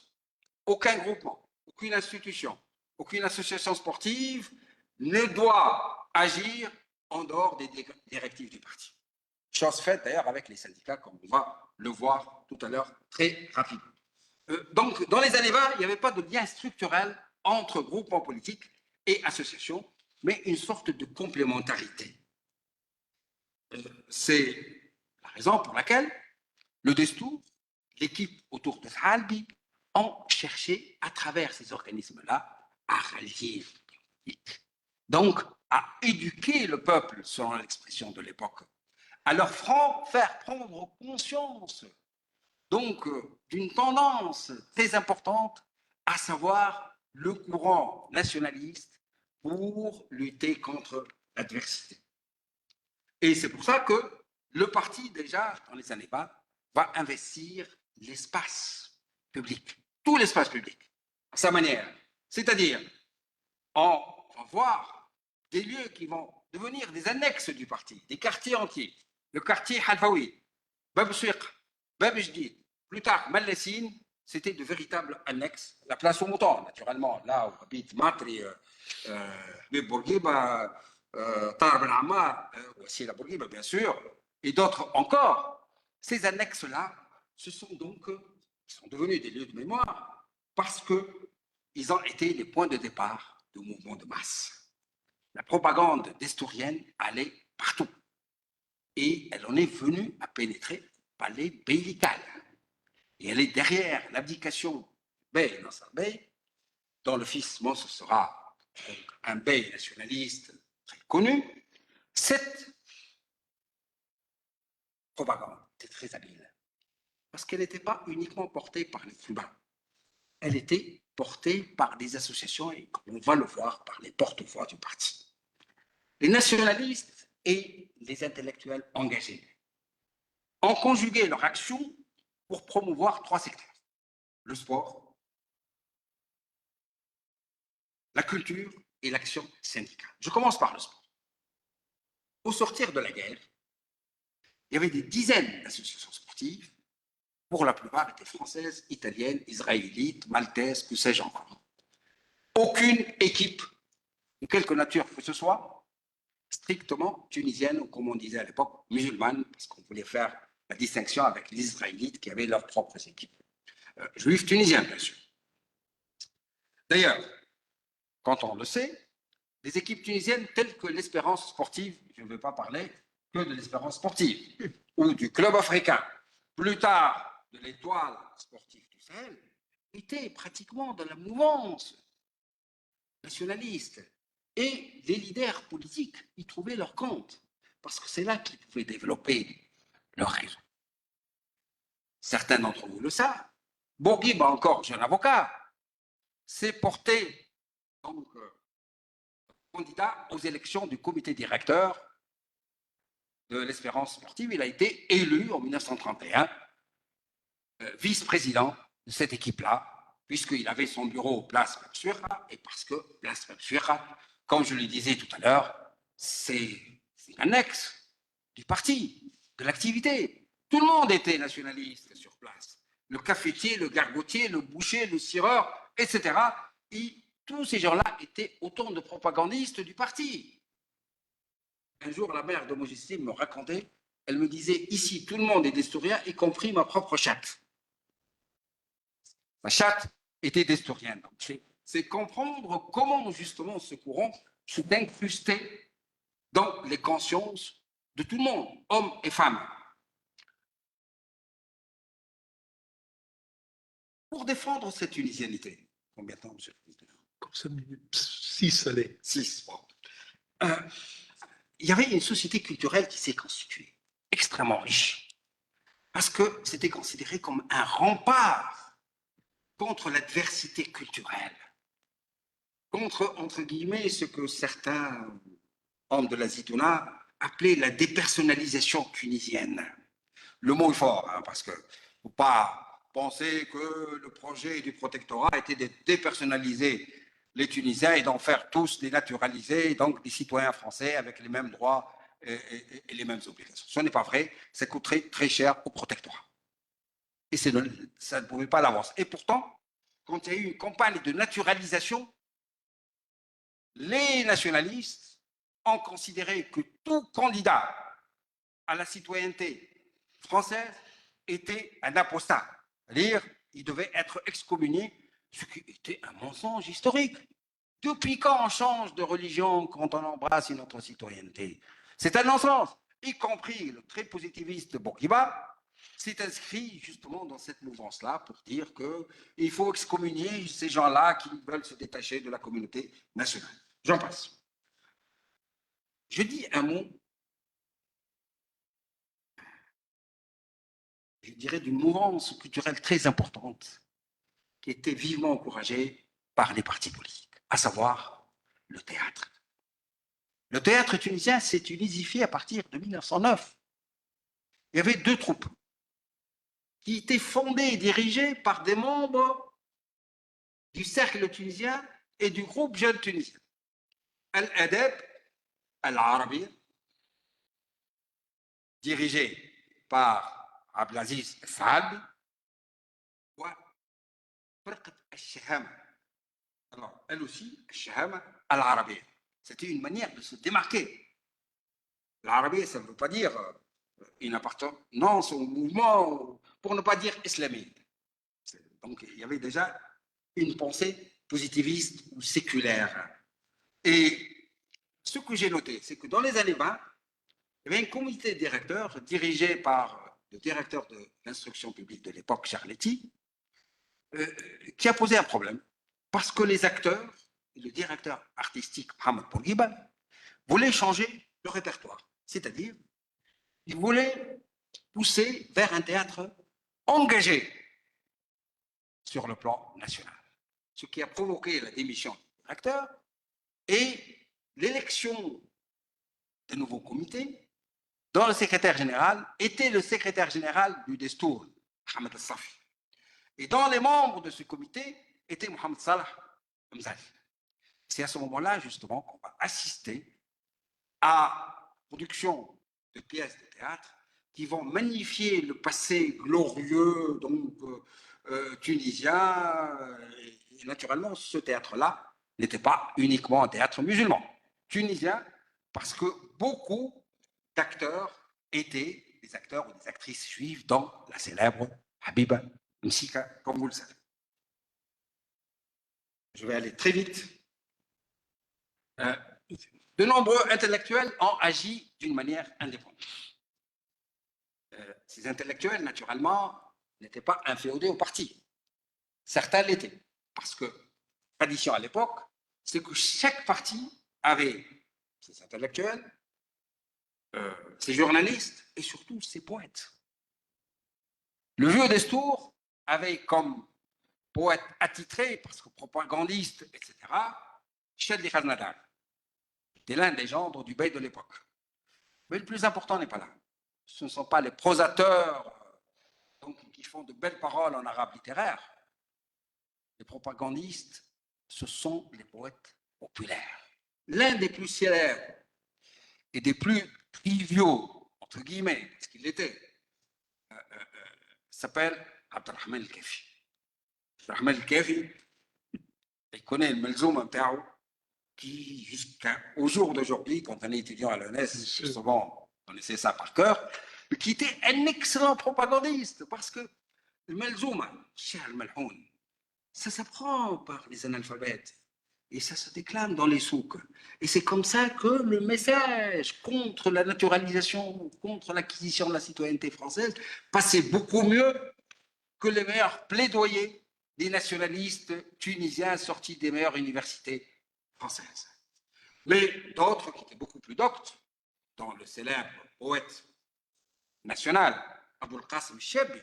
Aucun groupement, aucune institution, aucune association sportive ne doit agir en dehors des directives du parti. Chose faite d'ailleurs avec les syndicats, comme on va le voir tout à l'heure très rapidement. Donc, dans les années 20, il n'y avait pas de lien structurel entre groupements politiques et associations, mais une sorte de complémentarité. C'est la raison pour laquelle le Destour, l'équipe autour de Halbi, ont cherché à travers ces organismes-là à rallier, donc à éduquer le peuple, selon l'expression de l'époque, à leur faire prendre conscience donc d'une tendance très importante, à savoir le courant nationaliste pour lutter contre l'adversité. Et c'est pour ça que le parti, déjà, dans les années 20, va investir l'espace public, tout l'espace public, à sa manière. C'est-à-dire, on va voir des lieux qui vont devenir des annexes du parti, des quartiers entiers. Le quartier Halfaoui, Bab Souiq, Bab Jdid, plus tard Malessine, c'était de véritables annexes. La place au mouton, naturellement, là où habite Matri, Bourguiba, Tar Ben Ammar, aussi la Bourguiba, bien sûr, et d'autres encore. Ces annexes-là, ce sont donc, ils sont devenus des lieux de mémoire parce qu'ils ont été les points de départ de mouvements de masse. La propagande destourienne allait partout. Et elle en est venue à pénétrer le palais beylical. Et elle est derrière l'abdication Bey Nasser Bey, dont le fils Mons sera un bey nationaliste très connu. Cette propagande était très habile, parce qu'elle n'était pas uniquement portée par les Cubains. Elle était portée par des associations, et comme on va le voir, par les porte-voix du parti. Les nationalistes et les intellectuels engagés ont conjugué leur action pour promouvoir 3 secteurs. Le sport, la culture et l'action syndicale. Je commence par le sport. Au sortir de la guerre, il y avait des dizaines d'associations sportives, pour la plupart étaient françaises, italiennes, israélites, maltaises, que sais-je encore. Aucune équipe, de quelque nature que ce soit, strictement tunisienne, ou comme on disait à l'époque, musulmane, parce qu'on voulait faire la distinction avec les Israélites qui avaient leurs propres équipes. Juifs tunisiens, bien sûr. D'ailleurs, quand on le sait, les équipes tunisiennes telles que l'Espérance sportive, je ne veux pas parler que de l'Espérance sportive, ou du Club africain, plus tard de l'Étoile sportive du Sahel, étaient pratiquement dans la mouvance nationaliste. Et les leaders politiques y trouvaient leur compte, parce que c'est là qu'ils pouvaient développer leur réseau. Certains d'entre vous le savent. Bourguiba, encore jeune avocat, s'est porté donc candidat aux élections du comité directeur de l'Espérance sportive. Il a été élu en 1931 vice-président de cette équipe-là, puisqu'il avait son bureau Place Mamsouira, et parce que Place Mamsouira, comme je le disais tout à l'heure, c'est l'annexe du parti, de l'activité. Tout le monde était nationaliste sur place. Le cafetier, le gargotier, le boucher, le cireur, etc. Et tous ces gens-là étaient autant de propagandistes du parti. Un jour, la mère de Mogistine me racontait, elle me disait, ici, tout le monde est destourien, y compris ma propre chatte. Ma chatte était destourienne. C'est comprendre comment, justement, ce courant s'est incrusté dans les consciences de tout le monde, hommes et femmes. Pour défendre cette tunisianité, combien de temps, monsieur le président? Comme ça, 6, allez. 6. Bon. Il y avait une société culturelle qui s'est constituée, extrêmement riche, parce que c'était considéré comme un rempart contre l'adversité culturelle, contre, entre guillemets, ce que certains hommes de la Zitouna appelaient la dépersonnalisation tunisienne. Le mot est fort, hein, parce qu'il ne faut pas penser que le projet du protectorat était de dépersonnaliser les Tunisiens et d'en faire tous des naturalisés, donc des citoyens français avec les mêmes droits et les mêmes obligations. Ce n'est pas vrai, ça coûterait très cher au protectorat. Et ça ne pouvait pas l'avancer. Et pourtant, quand il y a eu une campagne de naturalisation, les nationalistes ont considéré que tout candidat à la citoyenneté française était un apostat. C'est-à-dire, il devait être excommunié, ce qui était un mensonge historique. Depuis quand on change de religion quand on embrasse une autre citoyenneté? C'est un non-sens, y compris le très positiviste Bourguiba s'est inscrit justement dans cette mouvance-là pour dire qu'il faut excommunier ces gens-là qui veulent se détacher de la communauté nationale. J'en passe. Je dis un mot, je dirais, d'une mouvance culturelle très importante qui était vivement encouragée par les partis politiques, à savoir le théâtre. Le théâtre tunisien s'est tunisifié à partir de 1909. Il y avait 2 troupes qui étaient fondées et dirigées par des membres du cercle tunisien et du groupe jeune tunisien. Al-Adab Al-Arabi, dirigé par Abdelaziz Saad, فرقة الشهامة. Alors, elle aussi, الشهامة العربية. C'était une manière de se démarquer. L'Arabie, ça ne veut pas dire une appartenance au mouvement, pour ne pas dire islamique. Donc, il y avait déjà une pensée positiviste ou séculaire. Et ce que j'ai noté, c'est que dans les années 20, il y avait un comité directeur dirigé par le directeur de l'instruction publique de l'époque, Charletti, qui a posé un problème. Parce que les acteurs, le directeur artistique, Mohamed Bourguiba, voulaient changer le répertoire. C'est-à-dire, ils voulaient pousser vers un théâtre engagé sur le plan national. Ce qui a provoqué la démission du directeur et l'élection de nouveaux comités, dont le secrétaire général était le secrétaire général du Destour, Mohamed El-Safi. Et dans les membres de ce comité était Mohamed Salah Mzali. C'est à ce moment-là, justement, qu'on va assister à la production de pièces de théâtre qui vont magnifier le passé glorieux donc, tunisien. Et naturellement, ce théâtre-là n'était pas uniquement un théâtre musulman. Tunisien, parce que beaucoup d'acteurs étaient des acteurs ou des actrices juives dans la célèbre Habiba Msika, comme vous le savez. Je vais aller très vite. De nombreux intellectuels ont agi d'une manière indépendante. Ces intellectuels, naturellement, n'étaient pas inféodés au parti. Certains l'étaient, parce que la tradition à l'époque, c'est que chaque parti avait ses intellectuels, ses journalistes et surtout ses poètes. Le vieux Destour avait comme poète attitré, parce que propagandiste, etc., Chadli Khaznadar. C'était l'un des gendres du bey de l'époque. Mais le plus important n'est pas là. Ce ne sont pas les prosateurs donc, qui font de belles paroles en arabe littéraire. Les propagandistes, ce sont les poètes populaires. L'un des plus célèbres et des plus triviaux, entre guillemets, parce qu'il l'était, s'appelle Abdelrahman El-Kafi. Abdelrahman El-Kafi, il connaît le Melzoum Tao, qui, jusqu'au jour d'aujourd'hui, quand on est étudiant à l'ENS, souvent, on connaissait ça par cœur, mais qui était un excellent propagandiste, parce que le Melzouma, Cheikh Malhoun, ça s'apprend par les analphabètes, et ça se déclame dans les souks. Et c'est comme ça que le message contre la naturalisation, contre l'acquisition de la citoyenneté française, passait beaucoup mieux que les meilleurs plaidoyers des nationalistes tunisiens sortis des meilleures universités françaises. Mais d'autres, qui étaient beaucoup plus doctes, dont le célèbre poète national, Aboul Qasim Chebi,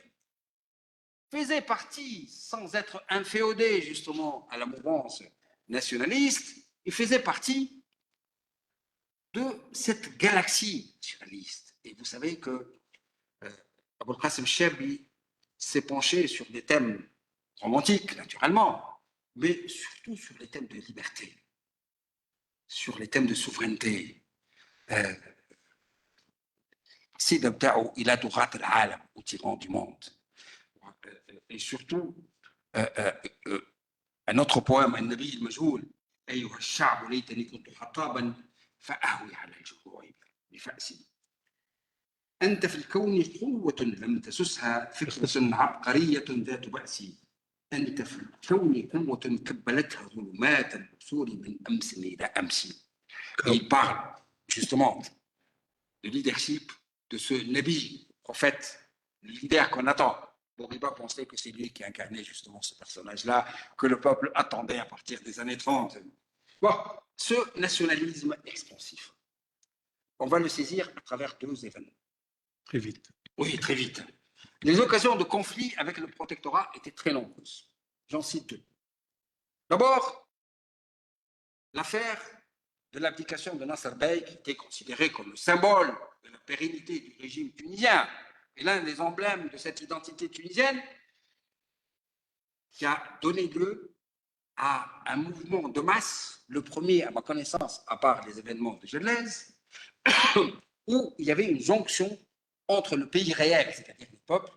faisait partie, sans être inféodé justement à la mouvance nationaliste, il faisait partie de cette galaxie nationaliste. Et vous savez que Aboul Qasim Chebi s'est penché sur des thèmes romantiques, naturellement, mais surtout sur les thèmes de liberté, sur les thèmes de souveraineté. Sida بتاعه إلى طغاة العالم au tyran du monde. Et surtout, un autre poème, النبي المجهول أيها الشعب ليتني كنت خطابا فأهوي على الجموع بفأسي. أنت في الكون قوة لم تسسها فكرة عبقرية ذات بأس. أنت في الكون قوة كبلتها ظلمات العصور من أمس إلى أمس. Il parle justement de leadership de ce Nabi, prophète, le leader qu'on attend. Bourguiba pensait que c'est lui qui incarnait justement ce personnage-là, que le peuple attendait à partir des années 30. Bon, ce nationalisme expansif, on va le saisir à travers deux événements. Très vite. Oui, très vite. Les occasions de conflit avec le protectorat étaient très nombreuses. J'en cite deux. D'abord, l'affaire de l'abdication de Nasser Bey, qui était considéré comme le symbole de la pérennité du régime tunisien et l'un des emblèmes de cette identité tunisienne, qui a donné lieu à un mouvement de masse, le premier à ma connaissance, à part les événements de Genèse, où il y avait une jonction entre le pays réel, c'est-à-dire le peuple,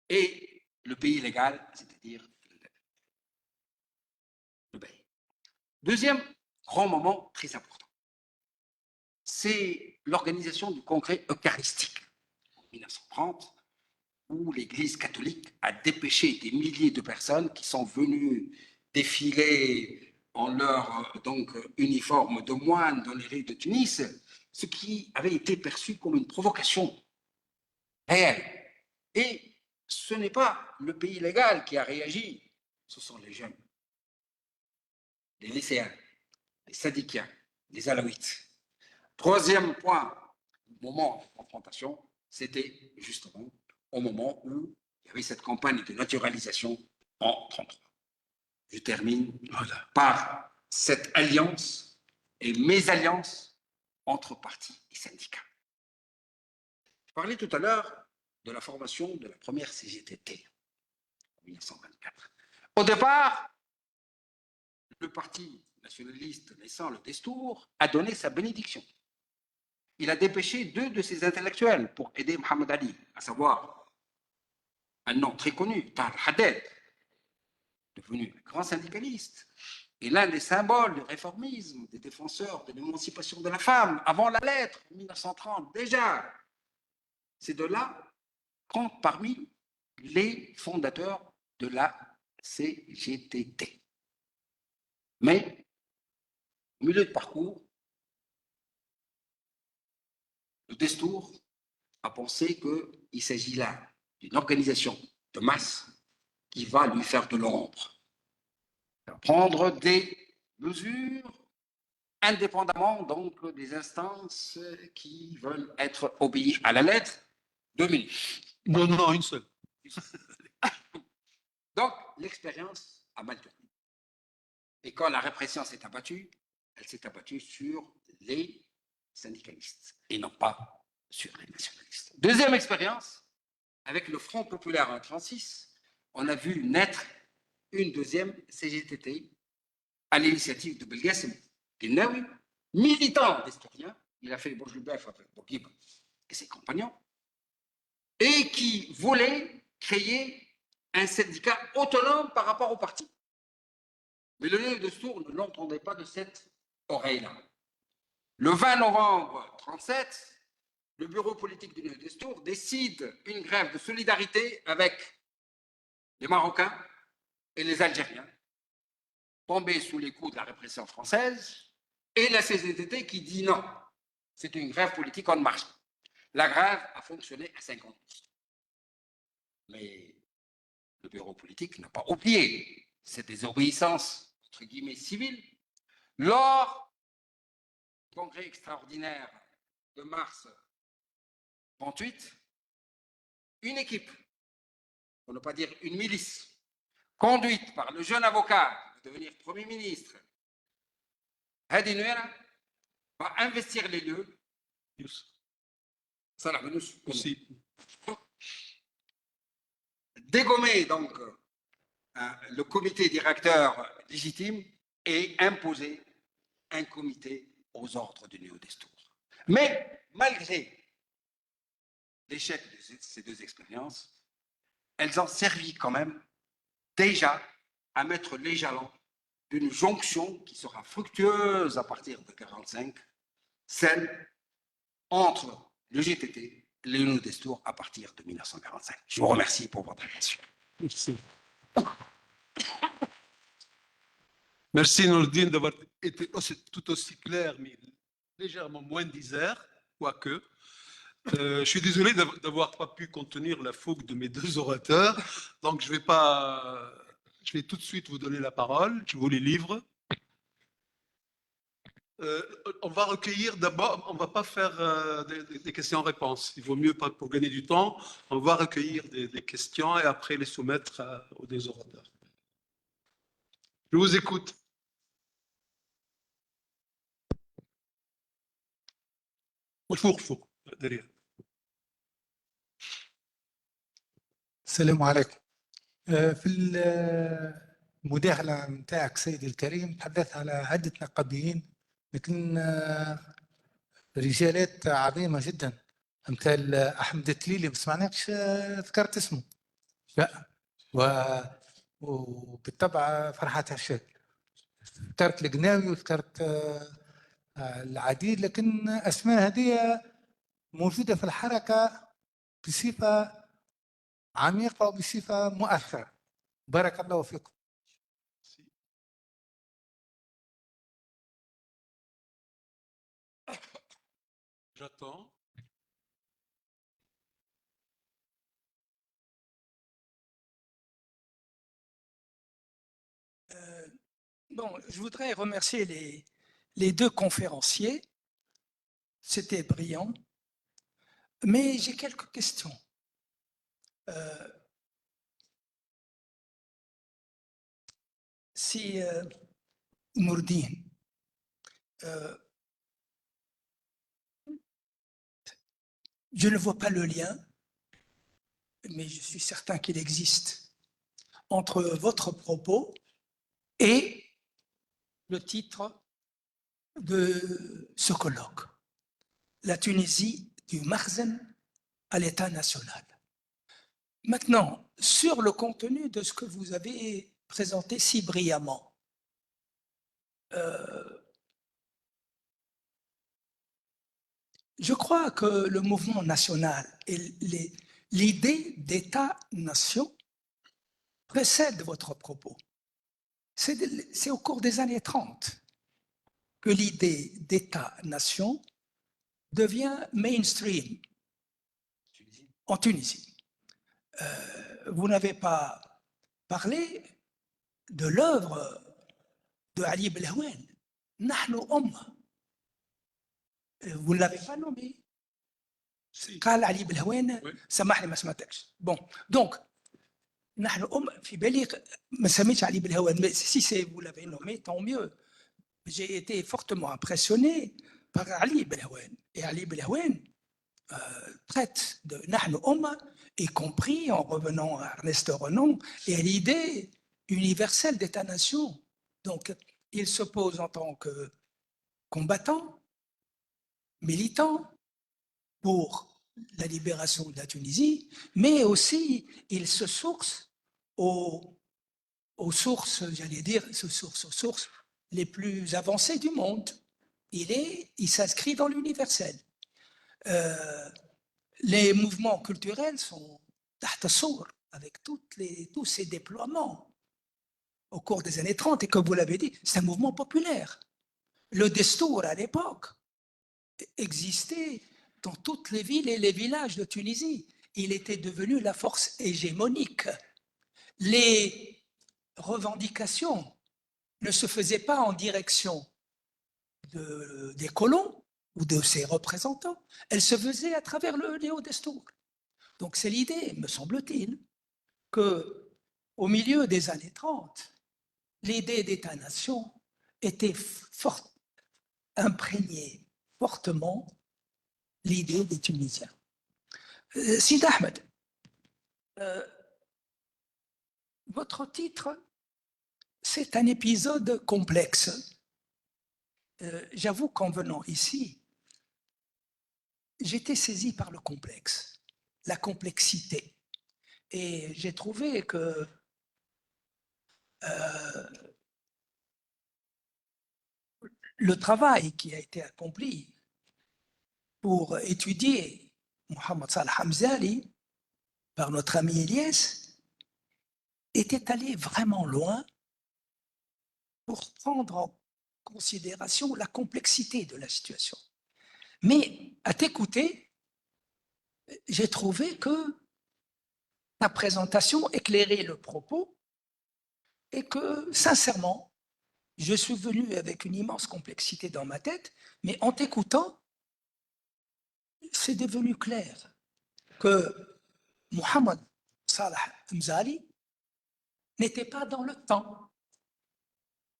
et le pays légal, c'est-à-dire Deuxième grand moment très important, c'est l'organisation du congrès eucharistique en 1930, où l'Église catholique a dépêché des milliers de personnes qui sont venues défiler en leur uniforme de moine dans les rues de Tunis, ce qui avait été perçu comme une provocation réelle. Et ce n'est pas le pays légal qui a réagi, ce sont les jeunes, les lycéens, les syndiquats, les alaouites. Troisième point, moment de confrontation, c'était justement au moment où il y avait cette campagne de naturalisation en 1933. Je termine par cette alliance et mésalliance entre partis et syndicats. Je parlais tout à l'heure de la formation de la première CGTT en 1924. Au départ, le parti nationaliste naissant, le Destour, a donné sa bénédiction. Il a dépêché 2 de ses intellectuels pour aider Mohamed Ali, à savoir un nom très connu, Tahar Haddad, devenu un grand syndicaliste, et l'un des symboles du réformisme, des défenseurs de l'émancipation de la femme, avant la lettre, en 1930, déjà. Ces deux-là comptent parmi les fondateurs de la CGTT. Mais, au milieu de parcours, le Destour a pensé qu'il s'agit là d'une organisation de masse qui va lui faire de l'ombre. Prendre des mesures indépendamment donc des instances qui veulent être obéies à la lettre. 2 minutes. Non, non, une seule. Donc, l'expérience a mal tourné. Et quand la répression s'est abattue, elle s'est abattue sur les syndicalistes et non pas sur les nationalistes. Deuxième expérience, avec le Front populaire en 1936, on a vu naître une deuxième CGTT à l'initiative de Belgassem Guinaoui, militant d'historien. Il a fait le Bouche-le-Bœuf avec Bourguiba et ses compagnons, et qui voulait créer un syndicat autonome par rapport au parti. Mais le lieu de Destour ne l'entendait pas de cette oreille-là. Le 20 novembre 1937, le bureau politique du lieu de Destour décide une grève de solidarité avec les Marocains et les Algériens, tombés sous les coups de la répression française, et la CGTT qui dit non, c'est une grève politique en marche. La grève a fonctionné à 50%. Mais le bureau politique n'a pas oublié cette désobéissance, entre guillemets, civile. Lors du congrès extraordinaire de mars 1938, une équipe, pour ne pas dire une milice, conduite par le jeune avocat qui va devenir Premier ministre, Hadi Nouera, va investir les lieux. Salah Benous aussi. Dégommer donc le comité directeur légitime et imposer un comité aux ordres du Néo-Destour. Mais malgré l'échec de ces 2 expériences, elles ont servi quand même déjà à mettre les jalons d'une jonction qui sera fructueuse à partir de 1945, celle entre le GTT et le Néo-Destour à partir de 1945. Je vous remercie pour votre attention. Merci. Merci Nourdine d'avoir été tout aussi clair, mais légèrement moins disert, quoique. Je suis désolé d'avoir pas pu contenir la fougue de mes 2 orateurs, donc je vais tout de suite vous donner la parole, je vous les livre. On va recueillir d'abord, on ne va pas faire des questions-réponses, il vaut mieux pas pour gagner du temps, on va recueillir des questions et après les soumettre aux 2 orateurs. Je vous écoute. فوق derrière. السلام عليكم. في المداخلة متاعك سيدي الكريم تحدث على عدة نقابيين، لكن رجالات عظيمة جدا أمثال أحمد التليلي، ما سمعناكش ذكرت اسمه. لا وبالطبع فرحات هشام. ذكرت القناوي وذكرت العديد، لكن أسماء هذه موجودة في الحركة بصفة عميقة وبصفة مؤثرة. بارك الله فيكم. J'attends. Bon, je voudrais remercier les deux conférenciers. C'était brillant. Mais j'ai quelques questions. Si Nourdine, je ne vois pas le lien, mais je suis certain qu'il existe, entre votre propos et le titre de ce colloque, la Tunisie du Makhzen à l'État national. Maintenant, sur le contenu de ce que vous avez présenté si brillamment, je crois que le mouvement national et l'idée d'État-nation précède votre propos. C'est au cours des années 30 que l'idée d'État-nation devient mainstream en Tunisie. Vous n'avez pas parlé de l'œuvre de Ali Belhaouen, Nahnu Ummah. Vous ne l'avez pas nommé. قال علي بلهوان سامحني ما سمعتكش. Bon, donc نحن في بالي ما سميتش علي بلهوان, mais si vous l'avez nommé, tant mieux. J'ai été fortement impressionné par Ali Belhaouen. Et Ali Belhaouen traite de Nahnu Ummah, y compris en revenant à Ernest Renan et à l'idée universelle d'État-nation. Donc, il se pose en tant que combattant, militant pour la libération de la Tunisie, mais aussi il se source aux sources, j'allais dire, aux sources les plus avancées du monde. Il s'inscrit dans l'universel. Les mouvements culturels sont avec tous ces déploiements au cours des années 30, et comme vous l'avez dit, c'est un mouvement populaire. Le Destour, à l'époque, existait dans toutes les villes et les villages de Tunisie. Il était devenu la force hégémonique. Les revendications ne se faisaient pas en direction des colons ou de ses représentants, elles se faisaient à travers le Néo-Destour. Donc c'est l'idée, me semble-t-il, qu'au milieu des années 30, l'idée d'État-nation était imprégnée fortement l'idée des Tunisiens. Sid Ahmed, votre titre, c'est un épisode complexe. J'avoue qu'en venant ici, j'étais saisi par le complexe, la complexité. Et j'ai trouvé que le travail qui a été accompli pour étudier Mohamed Salah Hamzali par notre ami Eliès était allé vraiment loin pour prendre en considération la complexité de la situation. Mais à t'écouter, j'ai trouvé que ta présentation éclairait le propos et que, sincèrement, je suis venu avec une immense complexité dans ma tête, mais en t'écoutant, c'est devenu clair que Mohamed Salah Hamzali n'était pas dans le temps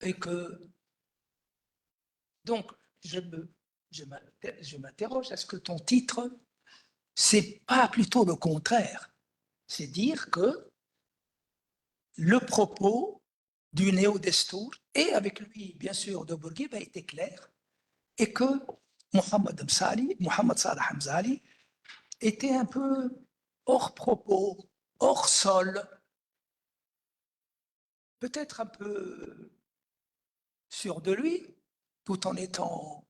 et que, donc, je m'interroge, est-ce que ton titre, c'est pas plutôt le contraire? C'est dire que le propos du Néo-Destour, et avec lui, bien sûr, de Bourguiba, a été clair, et que Mohamed Salah Hamzali était un peu hors propos, hors sol, peut-être un peu sûr de lui, tout en étant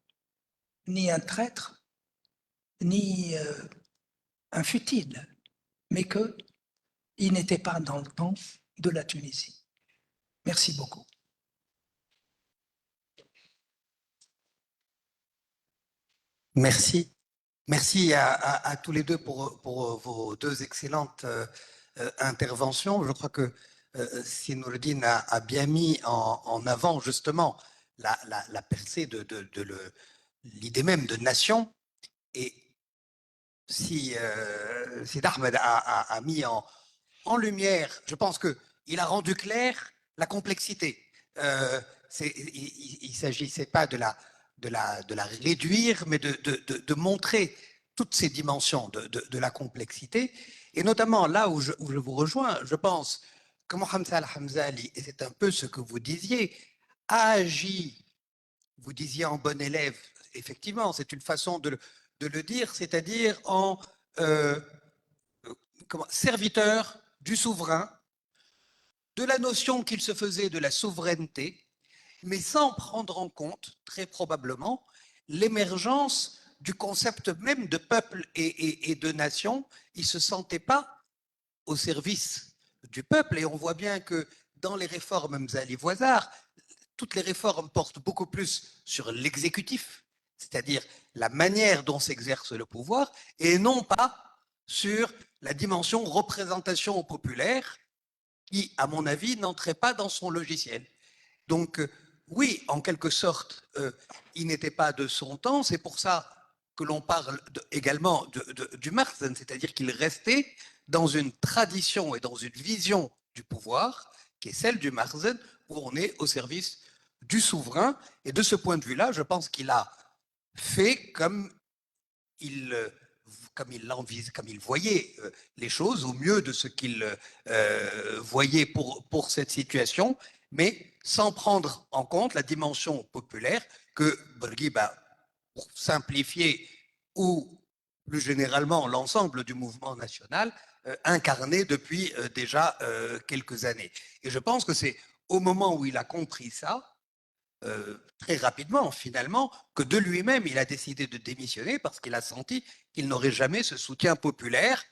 ni un traître, ni un futile, mais qu'il n'était pas dans le camp de la Tunisie. Merci beaucoup. Merci. Merci à tous les deux pour vos deux excellentes interventions. Je crois que Nourdine a bien mis en avant justement la percée de l'idée même de nation. Et si Ahmed a mis en lumière, je pense qu'il a rendu clair la complexité. Il ne s'agissait pas de la réduire, mais de montrer toutes ces dimensions de la complexité. Et notamment là où je vous rejoins, je pense que Mohamed Salah Hamzali, et c'est un peu ce que vous disiez, a agi, vous disiez en bon élève, effectivement, c'est une façon de le dire, c'est-à-dire en serviteur du souverain, de la notion qu'il se faisait de la souveraineté, mais sans prendre en compte, très probablement, l'émergence du concept même de peuple et de nation. Il ne se sentait pas au service du peuple, et on voit bien que dans les réformes Mzali Ouazzar, toutes les réformes portent beaucoup plus sur l'exécutif, c'est-à-dire la manière dont s'exerce le pouvoir, et non pas sur la dimension représentation populaire qui, à mon avis, n'entrait pas dans son logiciel. Donc, oui, en quelque sorte, il n'était pas de son temps. C'est pour ça que l'on parle également du Makhzen, c'est-à-dire qu'il restait dans une tradition et dans une vision du pouvoir qui est celle du Makhzen, où on est au service du souverain. Et de ce point de vue-là, je pense qu'il a fait comme il voyait les choses, au mieux de ce qu'il voyait pour cette situation, mais sans prendre en compte la dimension populaire que Bourguiba, pour simplifier, ou plus généralement l'ensemble du mouvement national, incarnait depuis déjà quelques années. Et je pense que c'est au moment où il a compris ça, très rapidement, finalement, que de lui-même, il a décidé de démissionner parce qu'il a senti qu'il n'aurait jamais ce soutien populaire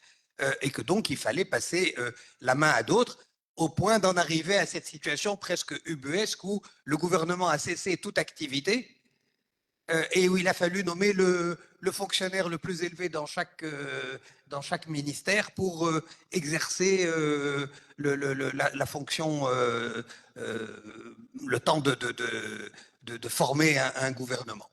et que donc il fallait passer la main à d'autres, au point d'en arriver à cette situation presque ubuesque où le gouvernement a cessé toute activité et où il a fallu nommer le fonctionnaire le plus élevé dans chaque ministère pour exercer la fonction, le temps de former un gouvernement.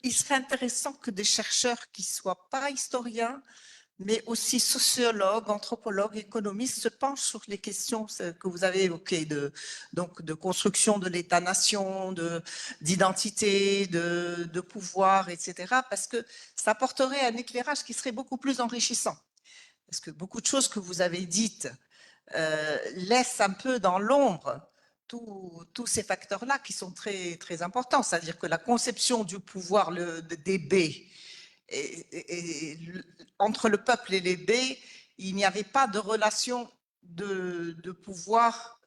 Il serait intéressant que des chercheurs qui ne soient pas historiens, mais aussi sociologues, anthropologues, économistes, se penchent sur les questions que vous avez évoquées, de construction de l'État-nation, d'identité, de pouvoir, etc., parce que ça apporterait un éclairage qui serait beaucoup plus enrichissant. Parce que beaucoup de choses que vous avez dites laissent un peu dans l'ombre tous ces facteurs-là qui sont très, très importants. C'est-à-dire que la conception du pouvoir des baies, entre le peuple et les baies, il n'y avait pas de relation de pouvoir,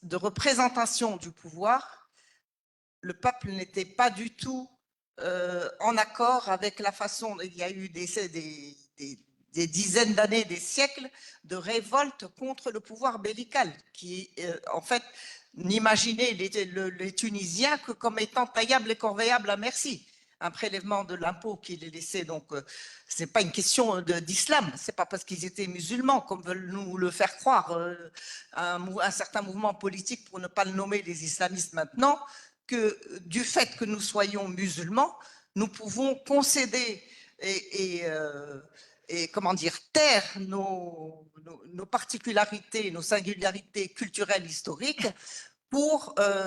de représentation du pouvoir. Le peuple n'était pas du tout en accord avec la façon, il y a eu des dizaines d'années, des siècles de révolte contre le pouvoir bellical, qui, en fait, n'imaginait les Tunisiens que comme étant taillables et corvéables à merci. Un prélèvement de l'impôt qui les laissait, donc, ce n'est pas une question d'islam, ce n'est pas parce qu'ils étaient musulmans, comme veulent nous le faire croire un certain mouvement politique, pour ne pas le nommer les islamistes maintenant, que du fait que nous soyons musulmans, nous pouvons concéder et comment dire, taire nos particularités, nos singularités culturelles historiques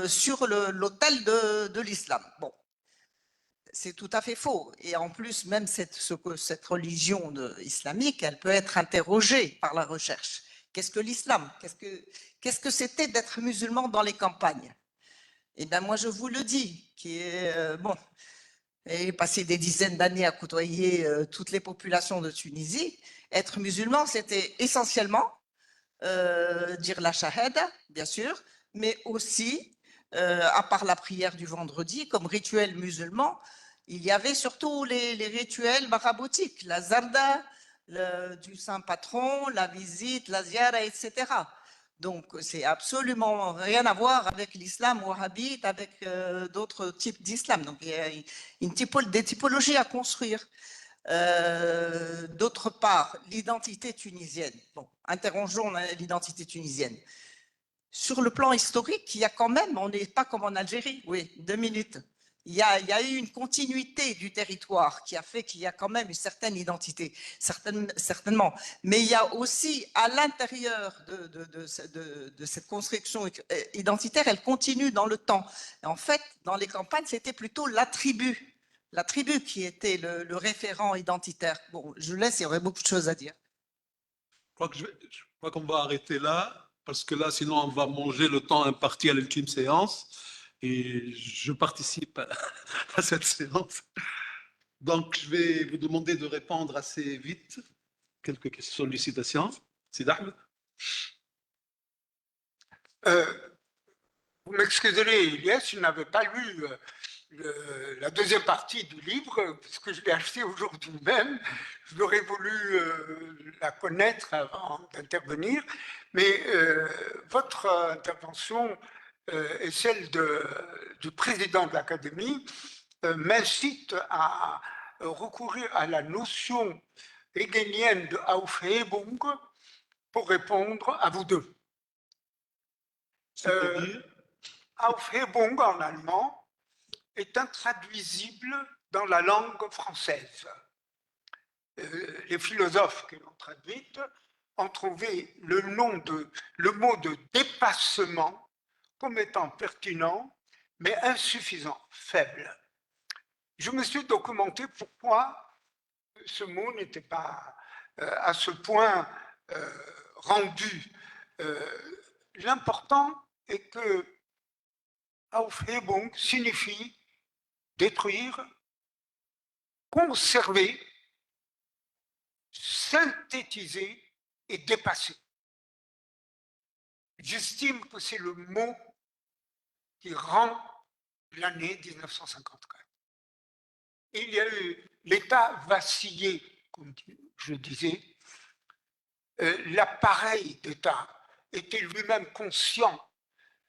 sur l'autel de l'islam. Bon, c'est tout à fait faux. Et en plus, même cette religion islamique, elle peut être interrogée par la recherche. Qu'est-ce que l'islam? Qu'est-ce que c'était d'être musulman dans les campagnes? Eh bien, moi, je vous le dis, bon, et passé des dizaines d'années à côtoyer toutes les populations de Tunisie, être musulman, c'était essentiellement dire la shahada, bien sûr, mais aussi, à part la prière du vendredi, comme rituel musulman, il y avait surtout les rituels maraboutiques, la zarda, du saint patron, la visite, la ziara, etc. Donc, c'est absolument rien à voir avec l'islam wahhabite, avec d'autres types d'islam. Donc, il y a des typologies à construire. D'autre part, l'identité tunisienne. Bon, interrogeons l'identité tunisienne. Sur le plan historique, il y a quand même, on n'est pas comme en Algérie, oui, 2 minutes. Il y a eu une continuité du territoire qui a fait qu'il y a quand même une certaine identité, certainement. Mais il y a aussi, à l'intérieur de cette construction identitaire, elle continue dans le temps. Et en fait, dans les campagnes, c'était plutôt la tribu qui était le référent identitaire. Bon, je laisse, il y aurait beaucoup de choses à dire. Je crois qu'on va arrêter là, parce que là, sinon, on va manger le temps imparti à l'ultime séance. Et je participe à cette séance. Donc, je vais vous demander de répondre assez vite. Quelques sollicitations. C'est Ahmed. Vous m'excuserez, Elias, je n'avais pas lu la deuxième partie du livre, puisque je l'ai acheté aujourd'hui même. J'aurais voulu la connaître avant d'intervenir, mais votre intervention et celle du président de l'Académie m'incite à recourir à la notion hegelienne de Aufhebung pour répondre à vous deux. Aufhebung en allemand est intraduisible dans la langue française. Les philosophes qui l'ont traduite ont trouvé le mot de dépassement comme étant pertinent, mais insuffisant, faible. Je me suis documenté pourquoi ce mot n'était pas à ce point rendu. L'important est que Aufhebung signifie détruire, conserver, synthétiser et dépasser. J'estime que c'est le mot qui rend l'année 1954. Il y a eu l'État vacillé, comme je disais. L'appareil d'État était lui-même conscient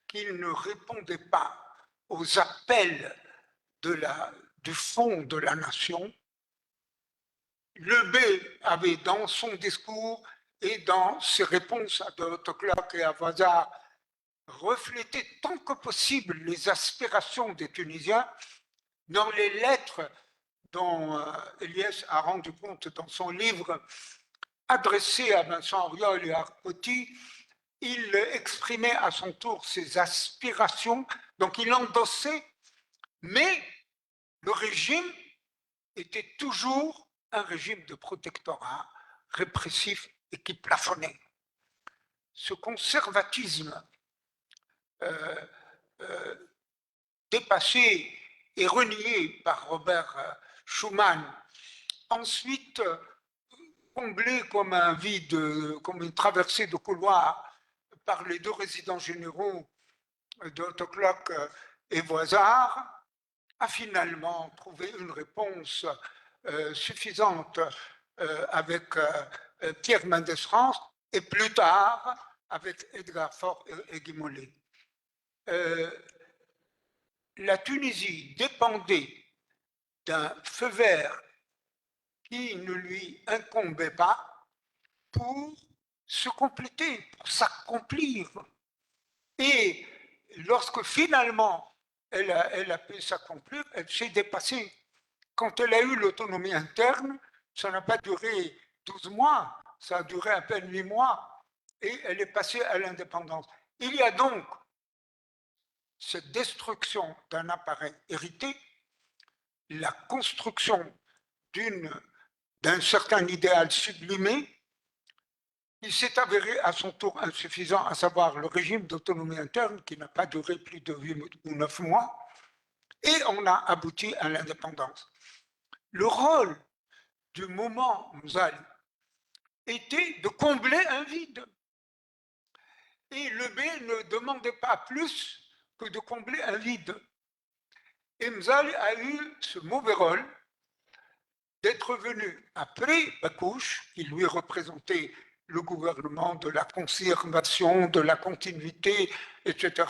qu'il ne répondait pas aux appels du fond de la nation. Le B avait dans son discours et dans ses réponses à de Hauteclerc et à Vazar reflété tant que possible les aspirations des Tunisiens. Dans les lettres dont Elias a rendu compte dans son livre adressé à Vincent Auriol et à Arpoti, il exprimait à son tour ses aspirations, donc il endossait, mais le régime était toujours un régime de protectorat répressif et qui plafonnait. Ce conservatisme dépassé et renié par Robert Schuman, ensuite comblé comme un vide, comme une traversée de couloir par les deux résidents généraux de Hauteclerc et Voisard, a finalement trouvé une réponse suffisante avec Pierre Mendès France et plus tard avec Edgar Faure et Guy Mollet. La Tunisie dépendait d'un feu vert qui ne lui incombait pas pour se compléter, pour s'accomplir. Et lorsque finalement elle a pu s'accomplir, elle s'est dépassée. Quand elle a eu l'autonomie interne, ça n'a pas duré 12 mois, ça a duré à peine 8 mois, et elle est passée à l'indépendance. Il y a donc cette destruction d'un appareil hérité, la construction d'un certain idéal sublimé, il s'est avéré à son tour insuffisant, à savoir le régime d'autonomie interne qui n'a pas duré plus de 8 ou 9 mois. et on a abouti à l'indépendance. Le rôle du mouvement Mzali était de combler un vide. Et le B ne demandait pas plus que de combler un vide. Et Mzali a eu ce mauvais rôle d'être venu après Bakouche, qui lui représentait le gouvernement de la conservation, de la continuité, etc.,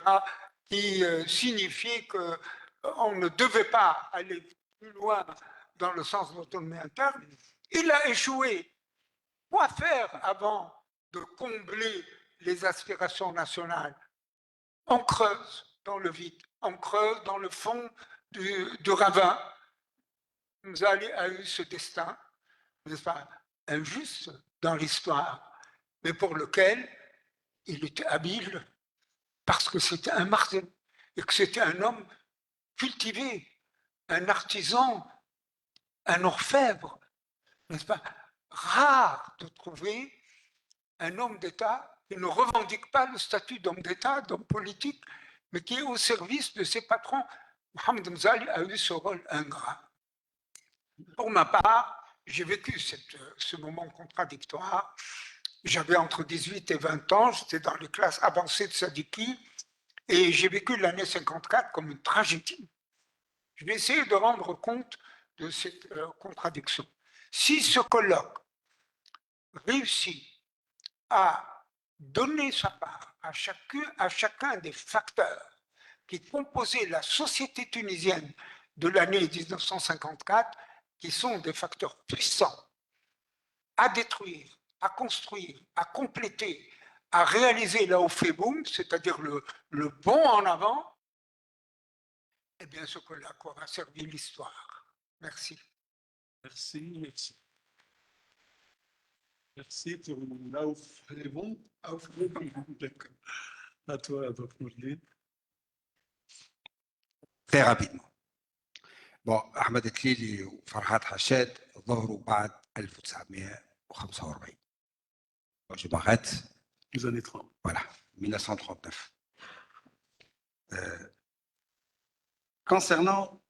qui signifiait qu'on ne devait pas aller plus loin dans le sens de l'autonomie interne. Il a échoué. Quoi faire avant de combler les aspirations nationales? On creuse dans le vide, on creuse dans le fond du ravin. Mzali a eu ce destin, n'est-ce pas, injuste dans l'histoire, mais pour lequel il était habile, parce que c'était un martyr, et que c'était un homme cultivé, un artisan, un orfèvre, n'est-ce pas, rare de trouver un homme d'État qui ne revendique pas le statut d'homme d'État, d'homme politique, mais qui est au service de ses patrons. Mohamed Mzali a eu ce rôle ingrat. Pour ma part, j'ai vécu ce moment contradictoire. J'avais entre 18 et 20 ans, j'étais dans les classes avancées de Sadiki, et j'ai vécu l'année 54 comme une tragédie. Je vais essayer de rendre compte de cette contradiction. Si ce colloque réussit à donner sa part à chacun des facteurs qui composaient la société tunisienne de l'année 1954, qui sont des facteurs puissants à détruire, à construire, à compléter, à réaliser là où fait boom, c'est-à-dire le bond en avant, eh bien ce colloque aura servi l'histoire. Merci. Merci, merci. Merci pour l'ouf. C'est bon? D'accord. À toi, Dr. Mourlid. Très rapidement. Bon, Ahmed Tlili و فرحات حشاد ظهروا بعد 1945. Bon, je m'arrête. Les années 30. Voilà, 1939. Concernant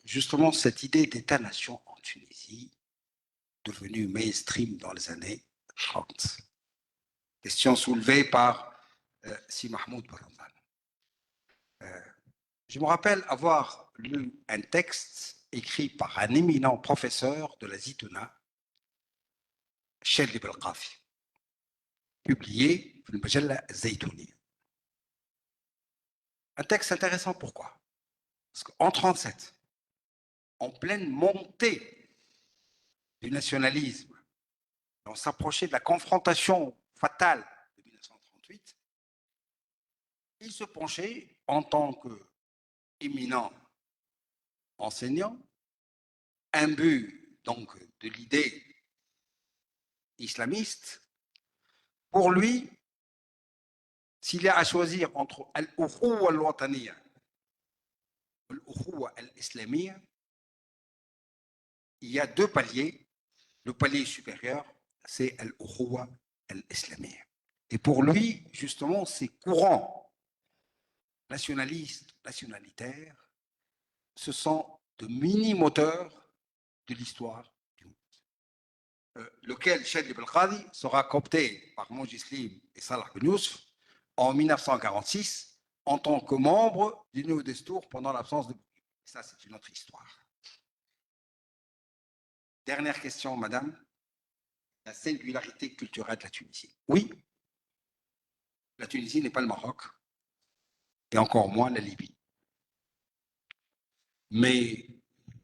justement cette idée d'État-nation en Tunisie, devenue mainstream dans les années 30. Question soulevée par Si Mahmoud Baramdan. Je me rappelle avoir lu un texte écrit par un éminent professeur de la Zitouna, Chedli Belqafi, publié dans le Majalla Zaytouni. Un texte intéressant, pourquoi? Parce qu'en 1937, en pleine montée du nationalisme, on s'approchait de la confrontation fatale de 1938, il se penchait en tant qu'éminent enseignant, imbu donc de l'idée islamiste. Pour lui, s'il y a à choisir entre al-ukhuwa al-wataniya et al-ukhuwa al-islamiyya, il y a deux paliers. Le palier supérieur, c'est al-ukhuwa al-islamiyya. Et pour lui, justement, ces courants nationalistes, nationalitaires, ce sont de mini-moteurs de l'histoire du monde, lequel Chedli Belqadi sera coopté par Moujislim et Salah Ben Yousf en 1946 en tant que membre du Nouveau Destour pendant l'absence de Bourguiba. Ça, c'est une autre histoire. Dernière question, madame. La singularité culturelle de la Tunisie. Oui, la Tunisie n'est pas le Maroc, et encore moins la Libye. Mais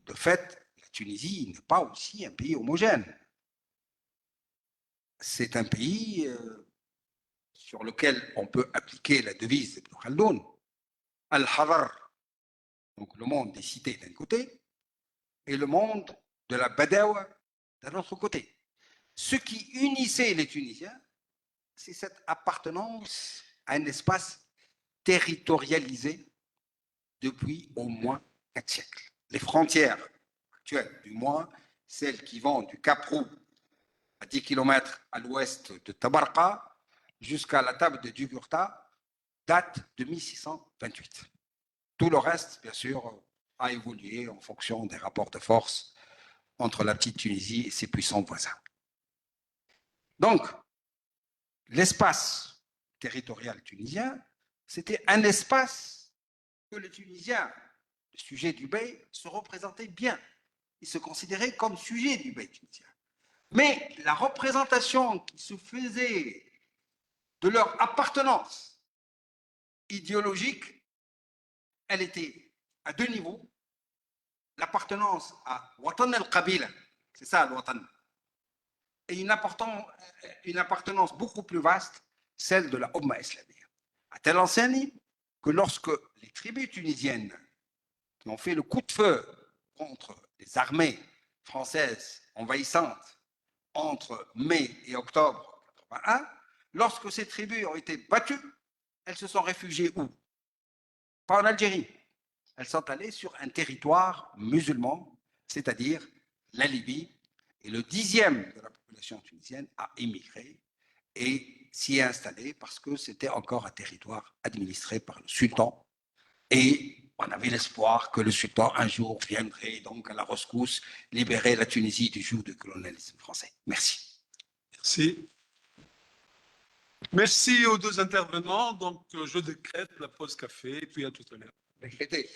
de fait, la Tunisie n'est pas aussi un pays homogène. C'est un pays sur lequel on peut appliquer la devise d'Ibn Khaldoun, Al-Hadar, donc le monde des cités d'un côté, et le monde de la Badawa d'un autre côté. Ce qui unissait les Tunisiens, c'est cette appartenance à un espace territorialisé depuis au moins 4 siècles. Les frontières actuelles, du moins celles qui vont du Cap Roux à 10 km à l'ouest de Tabarqa jusqu'à la table de Jugurtha, datent de 1628. Tout le reste, bien sûr, a évolué en fonction des rapports de force entre la petite Tunisie et ses puissants voisins. Donc, l'espace territorial tunisien, c'était un espace que les Tunisiens, le sujet du Bey, se représentaient bien. Ils se considéraient comme sujet du Bey tunisien. Mais la représentation qui se faisait de leur appartenance idéologique, elle était à deux niveaux. L'appartenance à Watan al-Qabila, c'est ça le Watan, et une appartenance beaucoup plus vaste, celle de la Ummah islamique. À telle enseigne que lorsque les tribus tunisiennes qui ont fait le coup de feu contre les armées françaises envahissantes entre mai et octobre 1981, lorsque ces tribus ont été battues, elles se sont réfugiées où? Pas en Algérie. Elles sont allées sur un territoire musulman, c'est-à-dire la Libye, et le 10e de la population tunisienne a émigré et s'y est installé parce que c'était encore un territoire administré par le sultan. Et on avait l'espoir que le sultan un jour viendrait donc à la rescousse libérer la Tunisie du joug du colonialisme français. Merci. Merci. Merci aux deux intervenants. Donc, je décrète la pause café et puis à tout à l'heure. Décrété.